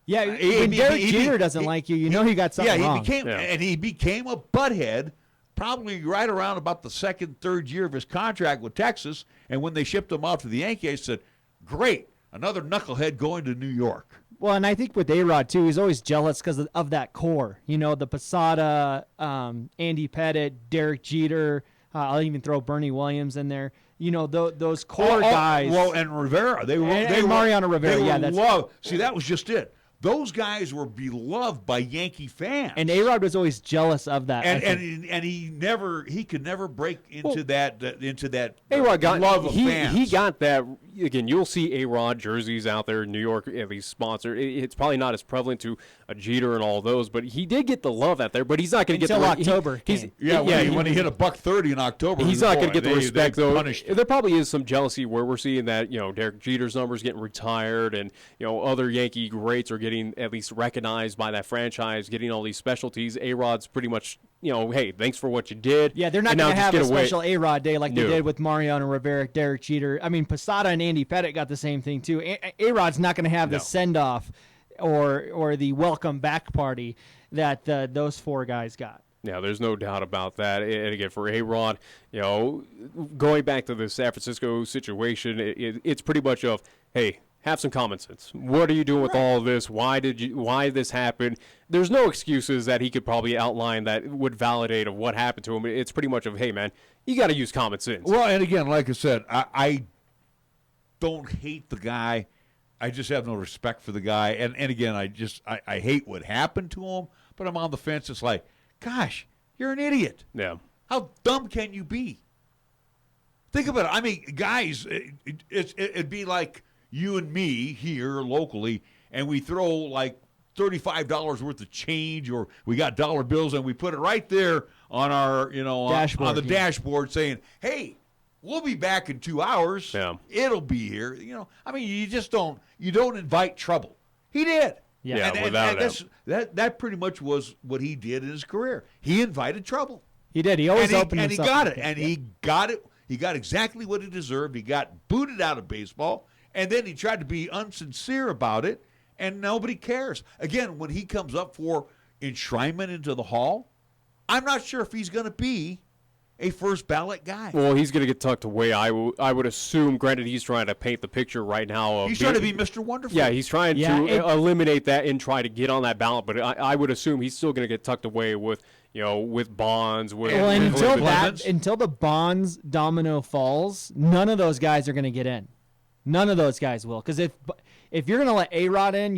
Yeah, when Derek Jeter doesn't like you, you got something wrong. And he became a butthead probably right around about the second, third year of his contract with Texas. And when they shipped him off to the Yankees, I said, great, another knucklehead going to New York. Well, and I think with A-Rod, too, he's always jealous because of that core. The Posada, Andy Pettitte, Derek Jeter, I'll even throw Bernie Williams in there. You know, those core guys. Well, and Rivera. They were Mariano Rivera. They yeah, were that's loved. See, that was just it. Those guys were beloved by Yankee fans. And A-Rod was always jealous of that. And he could never break into that A-Rod got love of fans. He got that. Again, you'll see A-Rod jerseys out there in New York, at least sponsored. It's probably not as prevalent to a Jeter and all those, but he did get the love out there. But he's not going to get the October. When he hit $130 in October, he's not going to get the respect. Though punished. There probably is some jealousy where we're seeing that Derek Jeter's numbers getting retired, and other Yankee greats are getting at least recognized by that franchise, getting all these specialties. A-Rod's pretty much. Hey, thanks for what you did. Yeah, they're not going to have a special A-Rod day like they did with Mariano Rivera, Derek Jeter. I mean, Posada and Andy Pettitte got the same thing, too. A-Rod's not going to have the send-off or the welcome back party that those four guys got. Yeah, there's no doubt about that. And again, for A-Rod, going back to the San Francisco situation, it's pretty much of, hey, have some common sense. What are you doing with all of this? Why did this happen? There's no excuses that he could probably outline that would validate of what happened to him. It's pretty much of, hey, man, you got to use common sense. Well, and again, like I said, I don't hate the guy. I just have no respect for the guy. And again, I hate what happened to him, but I'm on the fence. It's like, gosh, you're an idiot. Yeah. How dumb can you be? Think about it. I mean, guys, it'd be like you and me here locally, and we throw like $35 worth of change, or we got dollar bills, and we put it right there on our, dashboard, on the dashboard, saying, "Hey, we'll be back in 2 hours. Yeah. It'll be here." I mean, you don't invite trouble. He did. Yeah, without doubt. That pretty much was what he did in his career. He invited trouble. He did. He always opened and himself. he got it. And he got it. He got exactly what he deserved. He got booted out of baseball. And then he tried to be unsincere about it, and nobody cares. Again, when he comes up for enshrinement into the Hall, I'm not sure if he's going to be a first ballot guy. Well, he's going to get tucked away. I would assume. Granted, he's trying to paint the picture right now. He's trying to be Mr. Wonderful. Yeah, he's trying to eliminate that and try to get on that ballot. But I would assume he's still going to get tucked away with Bonds. Until the Bonds domino falls, none of those guys are going to get in. None of those guys will, because if you're going to let A-Rod in,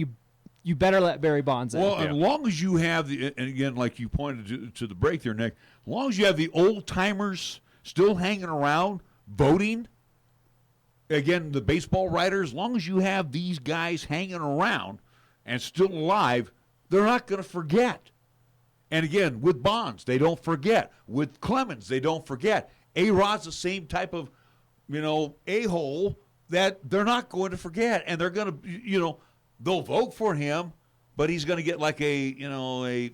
you better let Barry Bonds in. Well, as long as you have and again, like you pointed to the break there, Nick, as long as you have the old timers still hanging around voting, again, the baseball writers, as long as you have these guys hanging around and still alive, they're not going to forget. And again, with Bonds, they don't forget. With Clemens, they don't forget. A-Rod's the same type of, a-hole that they're not going to forget, and they're going to, they'll vote for him, but he's going to get like a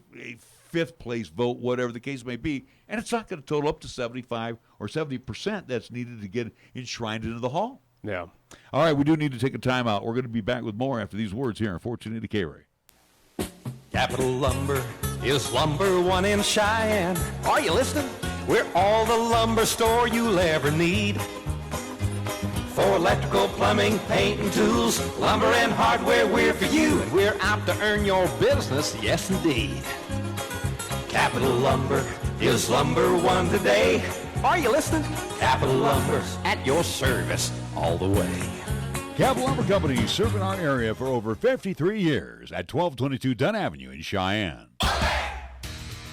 fifth place vote, whatever the case may be, and it's not going to total up to 75 or 70% that's needed to get enshrined into the Hall. Yeah. All right, we do need to take a timeout. We're going to be back with more after these words here on 1480 KRAE. Capital Lumber is number one in Cheyenne. Are you listening? We're all the lumber store you'll ever need. For electrical, plumbing, paint, and tools, lumber and hardware, we're for you. And we're out to earn your business, yes indeed. Capital Lumber is number one today. Are you listening? Capital Lumber's at your service all the way. Capital Lumber Company, serving our area for over 53 years at 1222 Dunn Avenue in Cheyenne.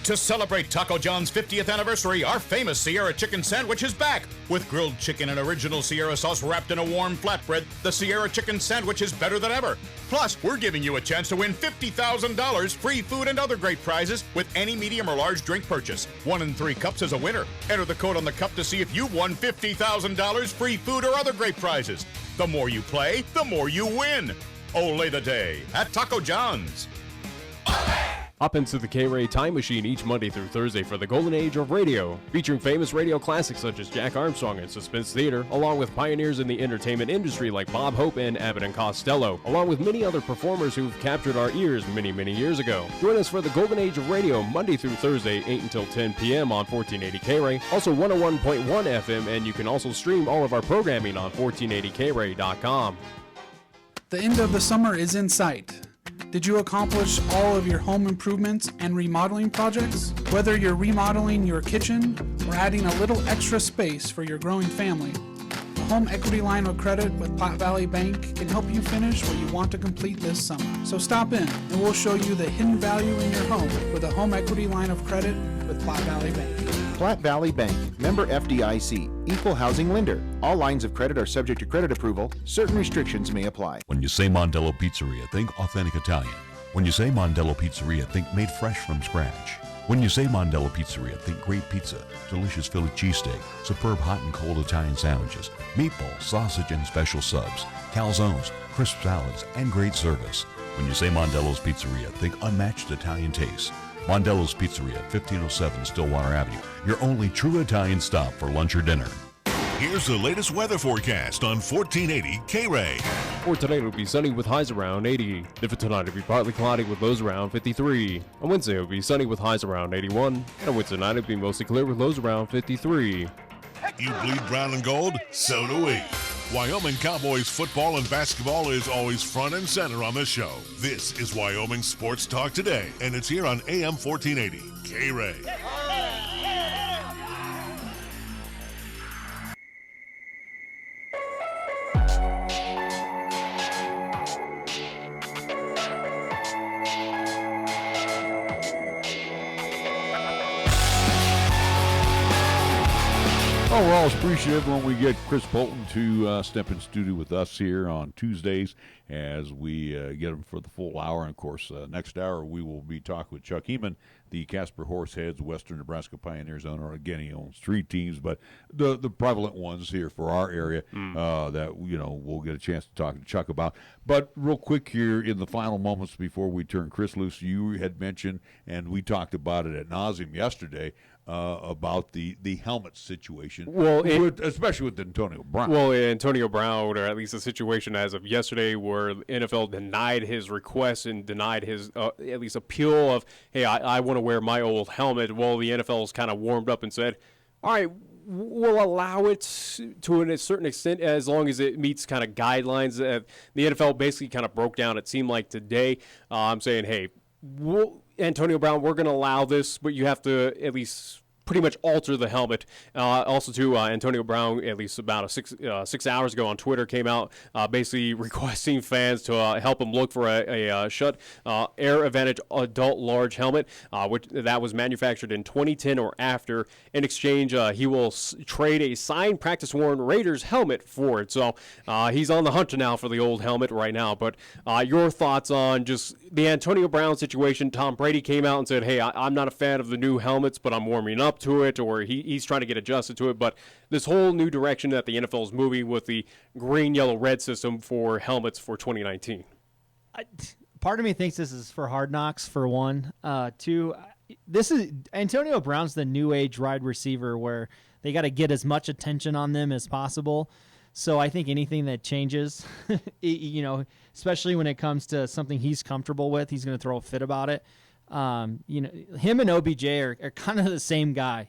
To celebrate Taco John's 50th anniversary, our famous Sierra Chicken Sandwich is back. With grilled chicken and original Sierra sauce wrapped in a warm flatbread, the Sierra Chicken Sandwich is better than ever. Plus, we're giving you a chance to win $50,000, free food, and other great prizes with any medium or large drink purchase. 1 in 3 cups is a winner. Enter the code on the cup to see if you've won $50,000, free food, or other great prizes. The more you play, the more you win. Ole the day at Taco John's. Hop into the KRAE Time Machine each Monday through Thursday for the golden age of radio, featuring famous radio classics such as Jack Armstrong and Suspense Theater, along with pioneers in the entertainment industry like Bob Hope and Abbott and Costello, along with many other performers who've captured our ears many, many years ago. Join us for the golden age of radio Monday through Thursday, 8 until 10 p.m. on 1480 KRAE, also 101.1 FM, and you can also stream all of our programming on 1480KRAE.com. The end of the summer is in sight. Did you accomplish all of your home improvements and remodeling projects? Whether you're remodeling your kitchen or adding a little extra space for your growing family, the Home Equity Line of Credit with Platte Valley Bank can help you finish what you want to complete this summer. So stop in and we'll show you the hidden value in your home with a Home Equity Line of Credit with Platte Valley Bank. Platte Valley Bank, member FDIC, equal housing lender. All lines of credit are subject to credit approval. Certain restrictions may apply. When you say Mondello Pizzeria, think authentic Italian. When you say Mondello Pizzeria, think made fresh from scratch. When you say Mondello Pizzeria, think great pizza, delicious Philly cheesesteak, superb hot and cold Italian sandwiches, meatballs, sausage, and special subs, calzones, crisp salads, and great service. When you say Mondello's Pizzeria, think unmatched Italian taste. Mondello's Pizzeria, 1507 Stillwater Avenue, your only true Italian stop for lunch or dinner. Here's the latest weather forecast on 1480 KRAE. For today, it'll be sunny with highs around 80. For tonight, it'll be partly cloudy with lows around 53. On Wednesday, it'll be sunny with highs around 81. And on Wednesday night, it'll be mostly clear with lows around 53. You bleed brown and gold? So do we. Wyoming Cowboys football and basketball is always front and center on this show. This is Wyoming Sports Talk Today, and it's here on AM 1480 KRAE. Oh, we're always appreciative when we get Chris Polton to step in studio with us here on Tuesdays as we get him for the full hour. And, of course, next hour we will be talking with Chuck Heeman, the Casper Horseheads, Western Nebraska Pioneers owner. Again, he owns 3 teams, but the prevalent ones here for our area that, we'll get a chance to talk to Chuck about. But real quick here in the final moments before we turn Chris loose, you had mentioned, and we talked about it at nauseum yesterday, about the helmet situation, especially with Antonio Brown. Well, Antonio Brown, or at least the situation as of yesterday where the NFL denied his request and denied his at least appeal of, hey, I want to wear my old helmet. Well, the NFL's kind of warmed up and said, all right, we'll allow it to a certain extent as long as it meets kind of guidelines. The NFL basically kind of broke down, it seemed like today. I'm saying, hey, Antonio Brown, we're going to allow this, but you have to at least pretty much alter the helmet. Also, too, Antonio Brown, at least about 6 hours ago on Twitter, came out basically requesting fans to help him look for a Schutt Air Advantage adult large helmet, which that was manufactured in 2010 or after. In exchange, he will trade a signed practice-worn Raiders helmet for it. So he's on the hunt now for the old helmet right now. But your thoughts on just the Antonio Brown situation? Tom Brady came out and said, hey, I'm not a fan of the new helmets, but I'm warming up to it, or he's trying to get adjusted to it. But this whole new direction that the NFL is moving with the green, yellow, red system for helmets for 2019. Part of me thinks this is for Hard Knocks, for one. Two, this is Antonio Brown's the new age wide receiver where they got to get as much attention on them as possible. So I think anything that changes, especially when it comes to something he's comfortable with, he's going to throw a fit about it. Him and OBJ are kind of the same guy.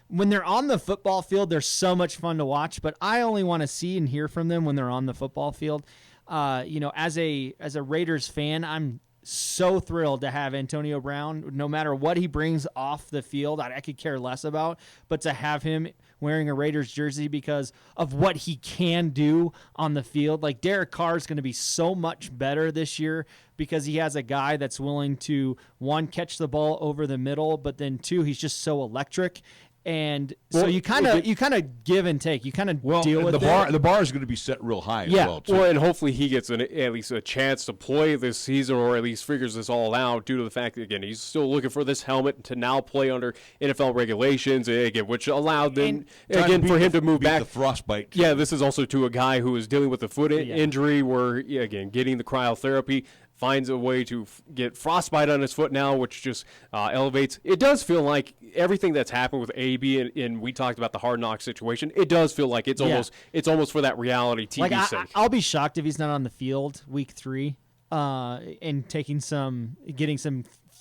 When they're on the football field, they're so much fun to watch, but I only want to see and hear from them when they're on the football field. As a Raiders fan, I'm so thrilled to have Antonio Brown, no matter what he brings off the field, I could care less about, but to have him wearing a Raiders jersey because of what he can do on the field. Like Derek Carr is going to be so much better this year because he has a guy that's willing to, one, catch the ball over the middle, but then two, he's just so electric. And so you kind of give and take. You kind of deal with the bar is going to be set real high as well, too. Well, and hopefully he gets at least a chance to play this season, or at least figures this all out due to the fact that, again, he's still looking for this helmet to now play under NFL regulations, again, which allowed them, again, for him to move back. The frostbite. Yeah, this is also to a guy who is dealing with a foot injury where, again, getting the cryotherapy, finds a way to get frostbite on his foot now, which just elevates. It does feel like everything that's happened with AB, and we talked about the Hard Knock situation, it does feel like it's almost for that reality TV sake. I'll be shocked if he's not on the field week 3 and getting some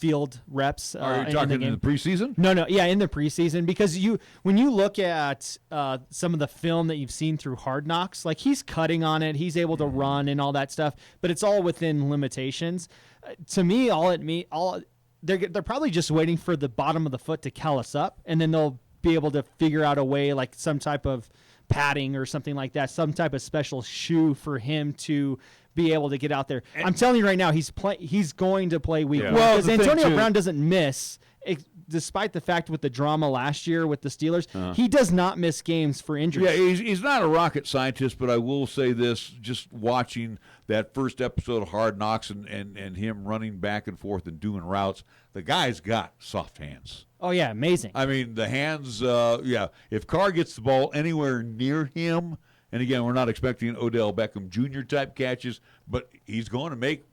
field reps. Are you talking in the preseason? No, yeah, in the preseason, because when you look at some of the film that you've seen through Hard Knocks, like he's cutting on it, he's able to run and all that stuff, but it's all within limitations. To me, they're probably just waiting for the bottom of the foot to callus up, and then they'll be able to figure out a way, like some type of padding or something like that, some type of special shoe for him to be able to get out there. I'm telling you right now, he's going to play week one. Well, because Antonio Brown doesn't miss, despite the fact with the drama last year with the Steelers, he does not miss games for injuries. Yeah, he's not a rocket scientist, but I will say this, just watching that first episode of Hard Knocks and him running back and forth and doing routes, the guy's got soft hands. Oh, yeah, amazing. I mean, the hands, if Carr gets the ball anywhere near him, and again, we're not expecting Odell Beckham Jr. type catches, but he's going to make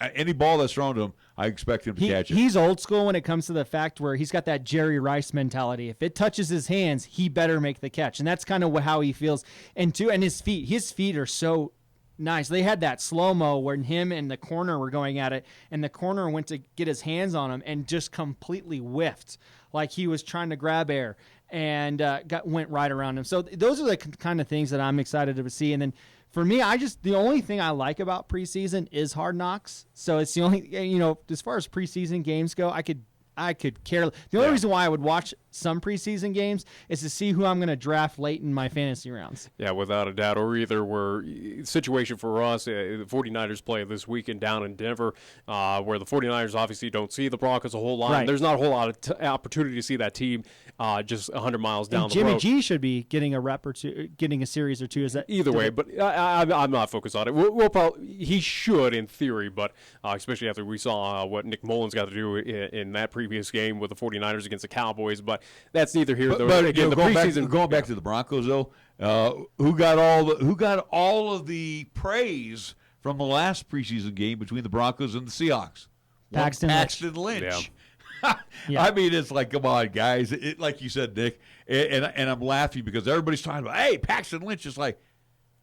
any ball that's thrown to him, I expect him to catch it. He's old school when it comes to the fact where he's got that Jerry Rice mentality. If it touches his hands, he better make the catch. And that's kind of how he feels. And his feet are so nice. They had that slow-mo when him and the corner were going at it, and the corner went to get his hands on him and just completely whiffed like he was trying to grab air and went right around him. So those are the kind of things that I'm excited to see. And then for me, the only thing I like about preseason is Hard Knocks. So it's the only, as far as preseason games go, I could care. The only reason why I would watch some preseason games is to see who I'm going to draft late in my fantasy rounds. Yeah, without a doubt. Or either situation for us, the 49ers play this weekend down in Denver, where the 49ers obviously don't see the Broncos a whole lot. Right. There's not a whole lot of opportunity to see that team just 100 miles down the road. Jimmy G should be getting a rep or two, getting a series or two. Is that either way? But I'm not focused on it. He should in theory, but especially after we saw what Nick Mullins got to do in that previous game with the 49ers against the Cowboys. But that's neither here nor there. Again, going back to the Broncos, though, who got all of the praise from the last preseason game between the Broncos and the Seahawks? Paxton Lynch. Yeah. I mean, it's like, come on, guys. Like you said, Nick, and I'm laughing because everybody's talking about, hey, Paxton Lynch is like,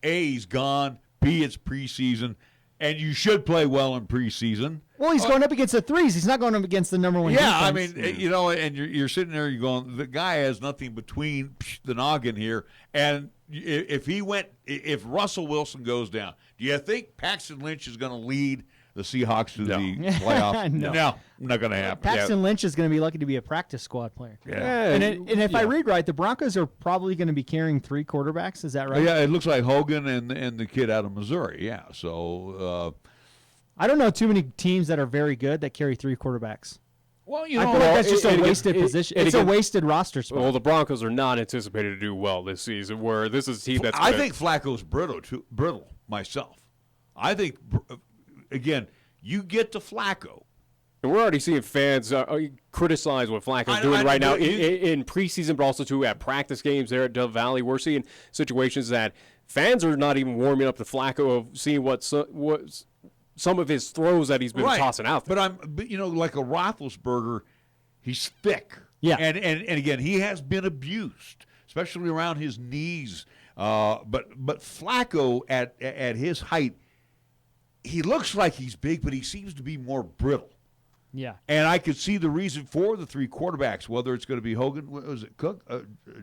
A, he's gone, B, it's preseason, and you should play well in preseason. Well, he's going up against the threes. He's not going up against the number one defense. I mean, and you're sitting there, you're going, the guy has nothing between the noggin here. And if Russell Wilson goes down, do you think Paxton Lynch is going to lead the Seahawks to the playoffs? No, not going to happen. Paxton Lynch is going to be lucky to be a practice squad player. Yeah. And if I read right, the Broncos are probably going to be carrying 3 quarterbacks. Is that right? Yeah, it looks like Hogan and the kid out of Missouri. Yeah, so I don't know too many teams that are very good that carry 3 quarterbacks. Well, I feel like that's just a wasted position. It's a wasted roster spot. Well, the Broncos are not anticipated to do well this season. Where this is a team that's. I think Flacco's brittle myself. I think. Again, you get to Flacco. And we're already seeing fans criticize what Flacco's doing right now in preseason, but also too at practice games there at Dove Valley. We're seeing situations that fans are not even warming up to Flacco of seeing what some of his throws that he's been tossing out there. But like a Roethlisberger, he's thick. Yeah. And again, he has been abused, especially around his knees. But Flacco at his height, he looks like he's big, but he seems to be more brittle. Yeah. And I could see the reason for the 3 quarterbacks, whether it's going to be Hogan, was it Cook?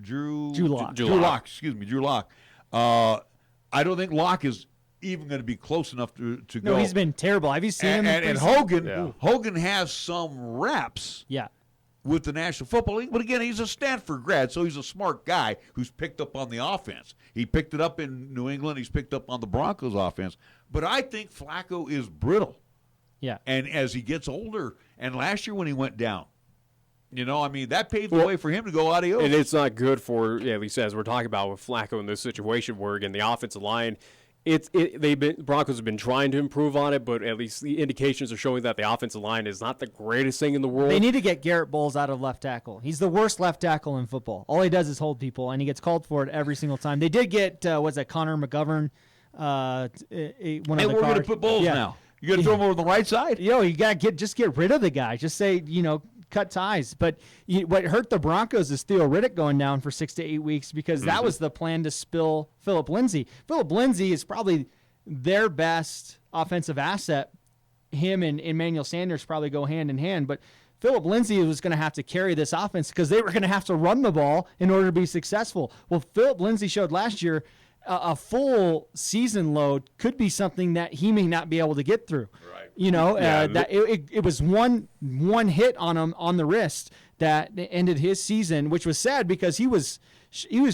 Drew Lock. Drew Lock. Drew Lock. I don't think Lock is even going to be close enough to go. No, he's been terrible. Have you seen him? And Hogan has some reps. Yeah. With the National Football League. But again, he's a Stanford grad, so he's a smart guy who's picked up on the offense. He picked it up in New England. He's picked up on the Broncos offense. But I think Flacco is brittle. Yeah. And as he gets older, and last year when he went down, that paved the way for him to go adios. And it's not good for, at least as we're talking about with Flacco in this situation where, again, the offensive line, Broncos have been trying to improve on it, but at least the indications are showing that the offensive line is not the greatest thing in the world. They need to get Garrett Bowles out of left tackle. He's the worst left tackle in football. All he does is hold people, and he gets called for it every single time. They did get Connor McGovern, one of the we're going to put Bowles now. You got to throw him over the right side. You got to get rid of the guy. Just say cut ties. But what hurt the Broncos is Theo Riddick going down for 6 to 8 weeks because that was the plan to spill Phillip Lindsay. Phillip Lindsay is probably their best offensive asset him and Emmanuel Sanders probably go hand in hand, but Philip Lindsay was going to have to carry this offense because they were going to have to run the ball in order to be successful. Well, Philip Lindsay showed last year a full season load could be something that he may not be able to get through. Right. That it was one hit on him on the wrist that ended his season, which was sad because he was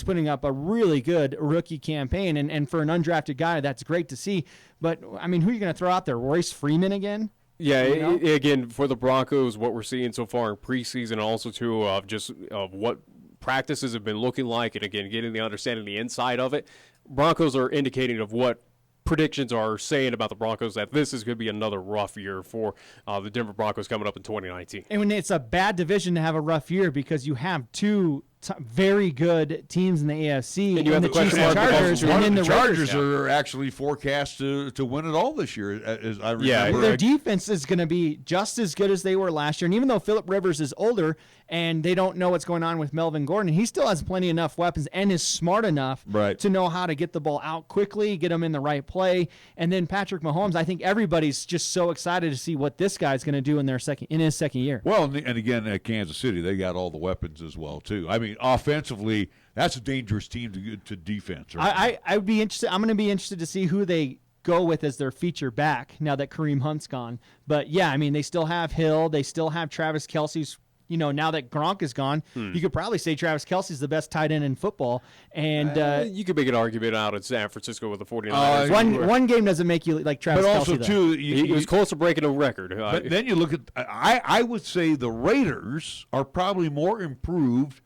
putting up a really good rookie campaign, and for an undrafted guy, that's great to see. But I mean, who are you going to throw out there? Royce Freeman again? Yeah, again, for the Broncos, what we're seeing so far in preseason, also too of what practices have been looking like, and again, getting the understanding the inside of it. Broncos are indicating of what predictions are saying about the Broncos, that this is going to be another rough year for the Denver Broncos coming up in 2019. And when it's a bad division to have a rough year because you have two very good teams in the AFC, and you have the Chiefs and Chargers, and then the Chargers are actually forecast to win it all this year, as I remember. Yeah, their defense is going to be just as good as they were last year. And even though Phillip Rivers is older and they don't know what's going on with Melvin Gordon, he still has plenty enough weapons and is smart enough to know how to get the ball out quickly, get them in the right play. And then Patrick Mahomes, I think everybody's just so excited to see what this guy's going to do in his second year. Well, and again, at Kansas City, they got all the weapons as well, too. I mean, offensively, that's a dangerous team to defense. Right? I would be interested. I'm going to be interested to see who they go with as their feature back now that Kareem Hunt's gone. But yeah, I mean, they still have Hill. They still have Travis Kelce's. Now that Gronk is gone, you could probably say Travis Kelce's the best tight end in football. And you could make an argument out in San Francisco with the 49ers. One game doesn't make you like Travis Kelce. But also, too, he was close to breaking a record. But then you look at, I would say the Raiders are probably more improved,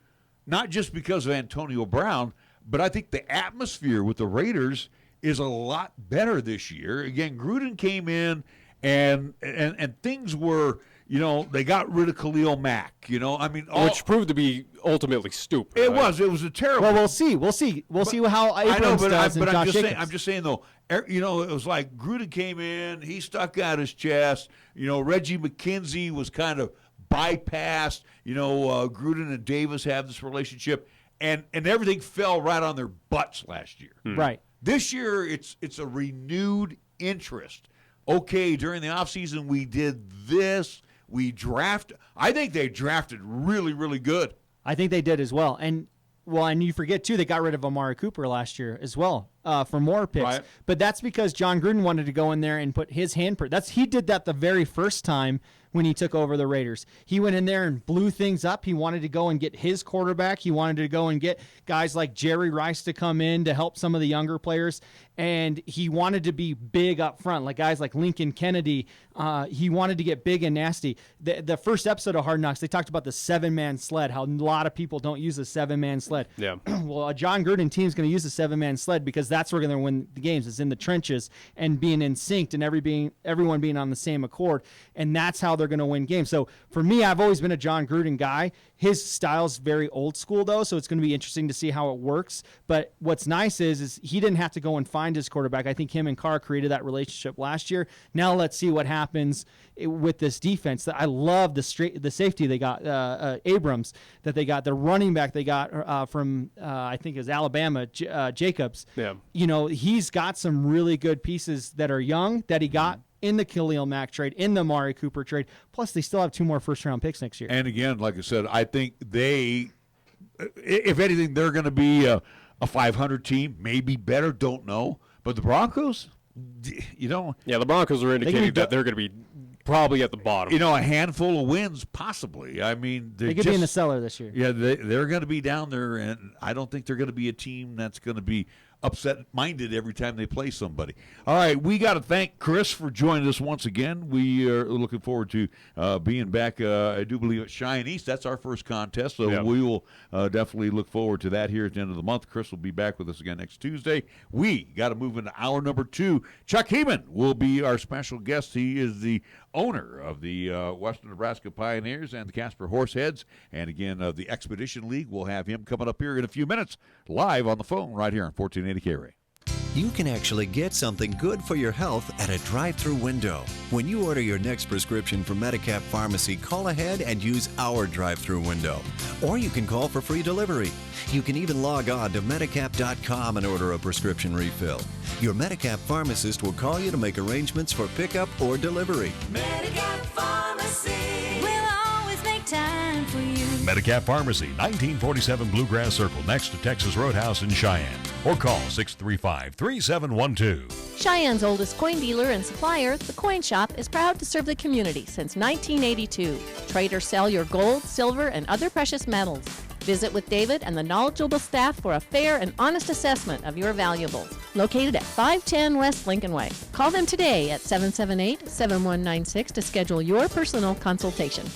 not just because of Antonio Brown, but I think the atmosphere with the Raiders is a lot better this year. Again, Gruden came in and things were, they got rid of Khalil Mack, I mean. Which proved to be ultimately stupid. It was a terrible. Well, we'll see how Abrams does and Josh Jacobs. I'm just saying, though, it was like Gruden came in, he stuck out his chest. Reggie McKenzie was kind of bypassed. Gruden and Davis have this relationship, and everything fell right on their butts last year. Right. This year, it's a renewed interest. Okay, during the offseason, we did this. I think they drafted really, really good. I think they did as well. And you forget, too, they got rid of Amari Cooper last year as well for more picks. Right. But that's because John Gruden wanted to go in there and put his handprint. He did that the very first time when he took over the Raiders. He went in there and blew things up. He wanted to go and get his quarterback. He wanted to go and get guys like Jerry Rice to come in to help some of the younger players. And he wanted to be big up front, like guys like Lincoln Kennedy. He wanted to get big and nasty. The first episode of Hard Knocks, they talked about the 7-man sled, how a lot of people don't use a 7-man sled. Yeah. Well, a John Gruden team is going to use a 7-man sled because that's where they're going to win the games. It's in the trenches and being in sync and everyone being on the same accord. And that's how they're going to win games. So for me, I've always been a John Gruden guy. His style's very old school, though, so it's going to be interesting to see how it works. But what's nice is he didn't have to go and find his quarterback. I think him and Carr created that relationship last year. Now let's see what happens with this defense. I love the safety they got, Abrams, that they got, the running back they got from, I think it was Alabama, Jacobs. Yeah. He's got some really good pieces that are young that he got in the Khalil Mack trade, in the Amari Cooper trade. Plus, they still have 2 more first-round picks next year. And again, like I said, I think if anything, they're going to be a 500 team, maybe better, don't know. But the Broncos, Yeah, the Broncos are indicating that they're going to be probably at the bottom. A handful of wins, possibly. I mean, they could be in the cellar this year. Yeah, they're going to be down there, and I don't think they're going to be a team that's going to be upset-minded every time they play somebody. All right, we got to thank Chris for joining us once again. We are looking forward to being back, I do believe, at Cheyenne East. That's our first contest, so we will definitely look forward to that here at the end of the month. Chris will be back with us again next Tuesday. We got to move into hour number 2. Chuck Heeman will be our special guest. He is the owner of the Western Nebraska Pioneers and the Casper Horseheads, and again, of the Expedition League. We'll have him coming up here in a few minutes, live on the phone right here on 1480 KRAE. You can actually get something good for your health at a drive-thru window. When you order your next prescription from Medicap Pharmacy, call ahead and use our drive-thru window. Or you can call for free delivery. You can even log on to Medicap.com and order a prescription refill. Your Medicap pharmacist will call you to make arrangements for pickup or delivery. Medicap Pharmacy. We'll always make time for you. Medicap Pharmacy, 1947 Bluegrass Circle, next to Texas Roadhouse in Cheyenne. Or call 635-3712. Cheyenne's oldest coin dealer and supplier, the Coin Shop, is proud to serve the community since 1982. Trade or sell your gold, silver, and other precious metals. Visit with David and the knowledgeable staff for a fair and honest assessment of your valuables. Located at 510 West Lincoln Way. Call them today at 778-7196 to schedule your personal consultation.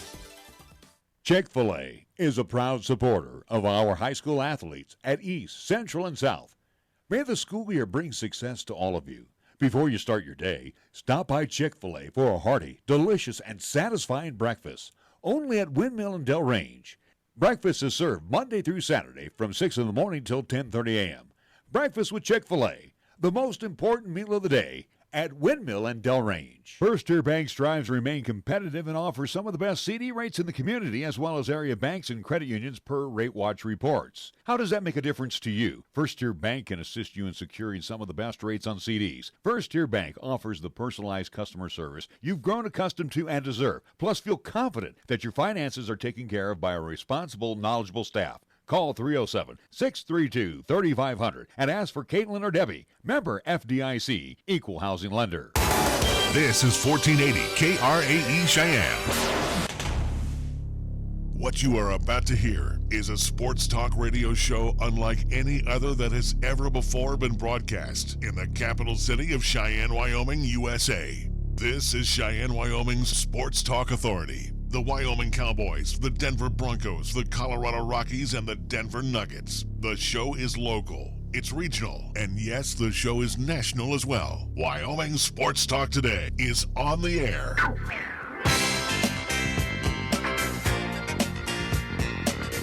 Chick-fil-A is a proud supporter of our high school athletes at East, Central, and South. May the school year bring success to all of you. Before you start your day, stop by Chick-fil-A for a hearty, delicious, and satisfying breakfast. Only at Windmill and Del Range. Breakfast is served Monday through Saturday from 6 in the morning till 10:30 a.m. Breakfast with Chick-fil-A, the most important meal of the day, at Windmill and Del Range. First Tier Bank strives to remain competitive and offers some of the best CD rates in the community, as well as area banks and credit unions per Rate Watch reports. How does that make a difference to you? First Tier Bank can assist you in securing some of the best rates on CDs. First Tier Bank offers the personalized customer service you've grown accustomed to and deserve. Plus, feel confident that your finances are taken care of by a responsible, knowledgeable staff. Call 307-632-3500 and ask for Caitlin or Debbie. Member FDIC, Equal Housing Lender. This is 1480 KRAE Cheyenne. What you are about to hear is a sports talk radio show unlike any other that has ever before been broadcast in the capital city of Cheyenne, Wyoming, USA. This is Cheyenne, Wyoming's Sports Talk Authority. The Wyoming Cowboys, the Denver Broncos, the Colorado Rockies, and the Denver Nuggets. The show is local, it's regional, and yes, the show is national as well. Wyoming Sports Talk Today is on the air.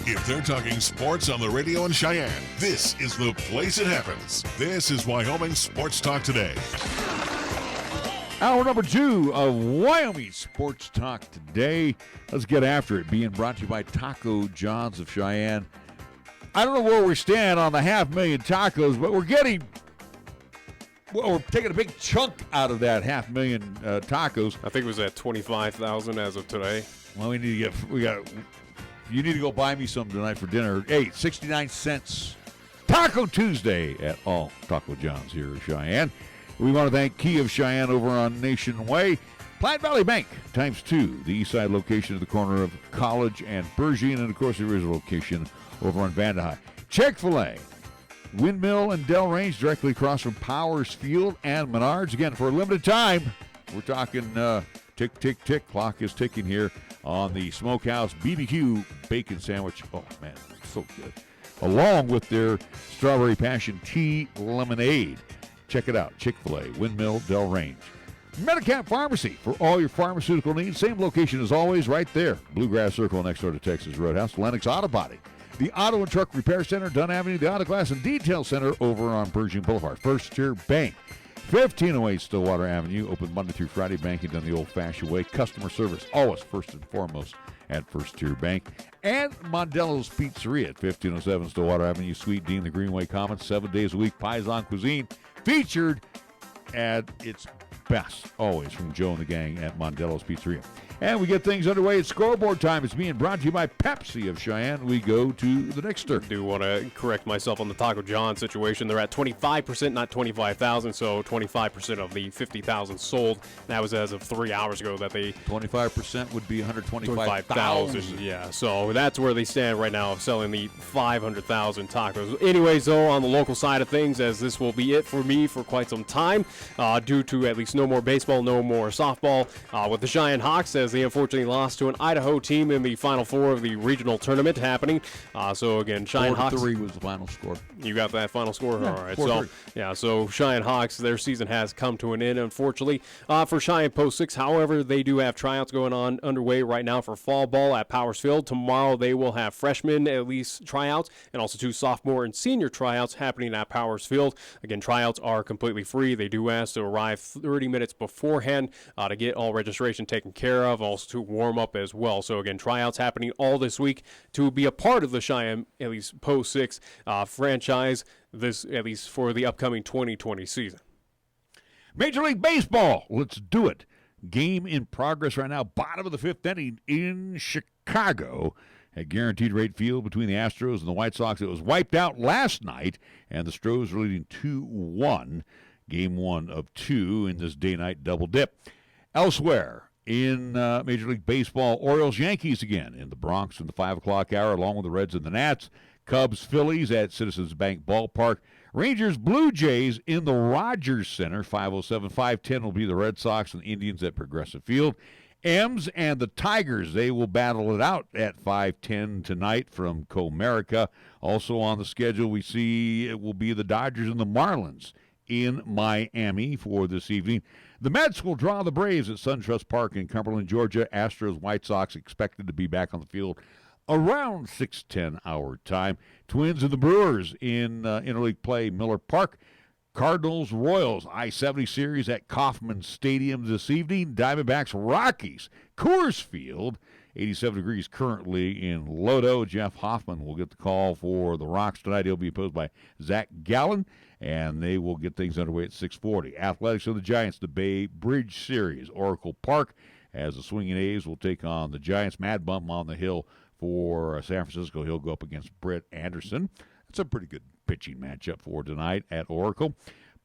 If they're talking sports on the radio in Cheyenne, this is the place it happens. This is Wyoming Sports Talk Today. Hour number 2 of Wyoming Sports Talk Today. Let's get after it. Being brought to you by Taco John's of Cheyenne. I don't know where we stand on the 500,000 tacos, but we're taking a big chunk out of that 500,000 tacos. I think it was at 25,000 as of today. Well, you need to go buy me some tonight for dinner. Hey, 69 cents. Taco Tuesday at all Taco John's here in Cheyenne. We want to thank Key of Cheyenne over on Nation Way. Platte Valley Bank, ×2, the east side location at the corner of College and Bergine, and of course the original location over on Vandehigh. Chick-fil-A, Windmill and Del Range, directly across from Powers Field and Menards. Again, for a limited time, we're talking tick, tick, tick. Clock is ticking here on the Smokehouse BBQ bacon sandwich. Oh, man, so good. Along with their Strawberry Passion Tea Lemonade. Check it out, Chick-fil-A, Windmill, Del Range. Medicap Pharmacy for all your pharmaceutical needs. Same location as always, right there. Bluegrass Circle next door to Texas Roadhouse. Lennox Auto Body. The Auto and Truck Repair Center, Dunn Avenue. The Auto Glass and Detail Center over on Pershing Boulevard. First Tier Bank. 1508 Stillwater Avenue. Open Monday through Friday. Banking done the old-fashioned way. Customer service always first and foremost at First Tier Bank. And Mondello's Pizzeria at 1507 Stillwater Avenue. Sweet Dean, the Greenway Commons. 7 days a week. Paisan Cuisine. Featured at its best, always, from Joe and the gang at Mondello's Pizzeria. And we get things underway at scoreboard time. It's being brought to you by Pepsi of Cheyenne. We go to the next stir. I do want to correct myself on the Taco John situation. They're at 25%, not 25,000, so 25% of the 50,000 sold. That was as of 3 hours ago that they... 25% would be 125,000. Yeah, so that's where they stand right now, selling the 500,000 tacos. Anyways, though, on the local side of things, as this will be it for me for quite some time, due to at least no more baseball, no more softball. With the Cheyenne Hawks, as they unfortunately lost to an Idaho team in the Final Four of the regional tournament happening. So again, Cheyenne Hawks. 4-3 was the final score. You got that final score? Yeah, all right. 4-3. So Cheyenne Hawks, their season has come to an end, unfortunately. For Cheyenne Post 6, however, they do have tryouts going on underway right now for fall ball at Powers Field. Tomorrow they will have freshmen at least tryouts and also 2 sophomore and senior tryouts happening at Powers Field. Again, tryouts are completely free. They do ask to arrive 30 minutes beforehand to get all registration taken care of, also to warm up as well. So again, tryouts happening all this week to be a part of the Cheyenne, at least Post 6 franchise, this at least for the upcoming 2020 season. Major League Baseball, let's do it. Game in progress right now, bottom of the 5th inning in Chicago at Guaranteed Rate Field between the Astros and the White Sox. It was wiped out last night, and the Stros are leading 2-1. Game 1 of 2 in this day-night double dip. Elsewhere in Major League Baseball, Orioles-Yankees again in the Bronx in the 5 o'clock hour, along with the Reds and the Nats. Cubs-Phillies at Citizens Bank Ballpark. Rangers-Blue Jays in the Rogers Center, 5:07. 5:10 will be the Red Sox and the Indians at Progressive Field. M's and the Tigers, they will battle it out at 5:10 tonight from Comerica. Also on the schedule, we see it will be the Dodgers and the Marlins in Miami for this evening. The Mets will draw the Braves at SunTrust Park in Cumberland, Georgia. Astros, White Sox expected to be back on the field around 6:10 our time. Twins and the Brewers in interleague play, Miller Park. Cardinals, Royals, I-70 series at Kauffman Stadium this evening. Diamondbacks, Rockies, Coors Field. 87 degrees currently in Lodo. Jeff Hoffman will get the call for the Rocks tonight. He'll be opposed by Zach Gallen, and they will get things underway at 6:40. Athletics and the Giants, the Bay Bridge Series, Oracle Park, as the Swinging A's will take on the Giants. Mad Bump on the hill for San Francisco. He'll go up against Brett Anderson. That's a pretty good pitching matchup for tonight at Oracle.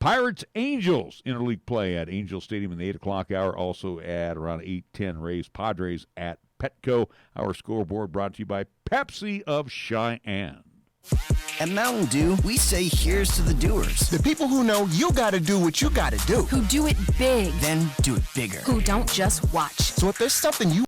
Pirates, Angels, interleague play at Angel Stadium in the 8 o'clock hour. Also at around 8:10, Rays, Padres at Petco. Our scoreboard brought to you by Pepsi of Cheyenne. At Mountain Dew, we say here's to the doers. The people who know you gotta do what you gotta do. Who do it big. Then do it bigger. Who don't just watch. So if there's something you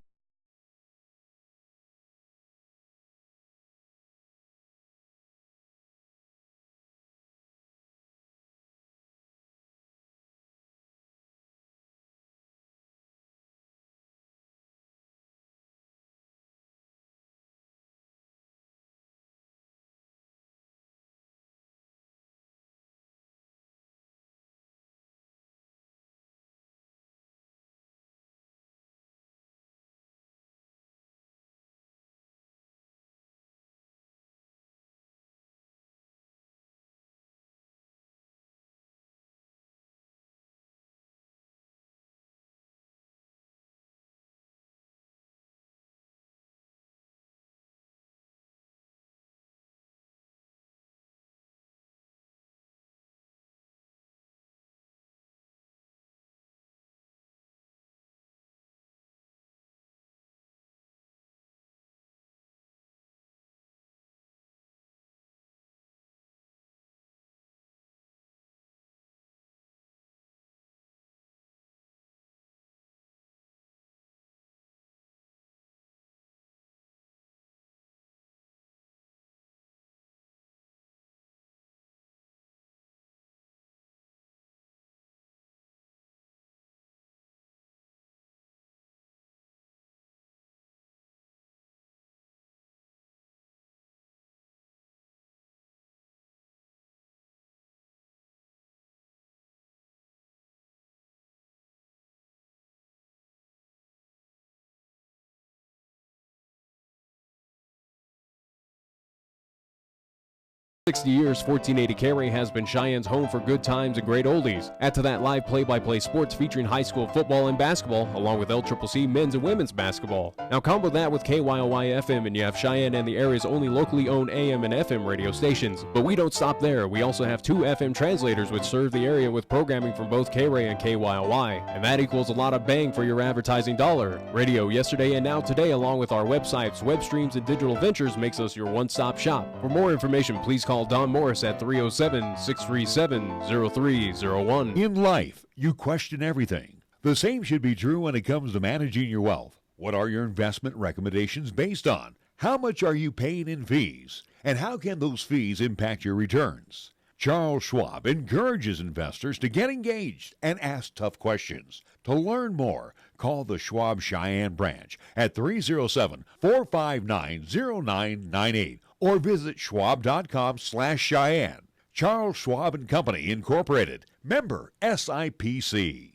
For 60 years, 1480 KRAE has been Cheyenne's home for good times and great oldies. Add to that live play-by-play sports featuring high school football and basketball, along with LCCC men's and women's basketball. Now combo that with KYOY-FM and you have Cheyenne and the area's only locally owned AM and FM radio stations. But we don't stop there. We also have 2 FM translators which serve the area with programming from both KRAE and KYOY. And that equals a lot of bang for your advertising dollar. Radio yesterday and now today, along with our websites, web streams, and digital ventures makes us your one-stop shop. For more information, please call call Don Morris at 307-637-0301. In life, you question everything. The same should be true when it comes to managing your wealth. What are your investment recommendations based on? How much are you paying in fees? And how can those fees impact your returns? Charles Schwab encourages investors to get engaged and ask tough questions. To learn more, call the Schwab Cheyenne branch at 307-459-0998 or visit schwab.com/Cheyenne. Charles Schwab and Company, Incorporated. Member SIPC.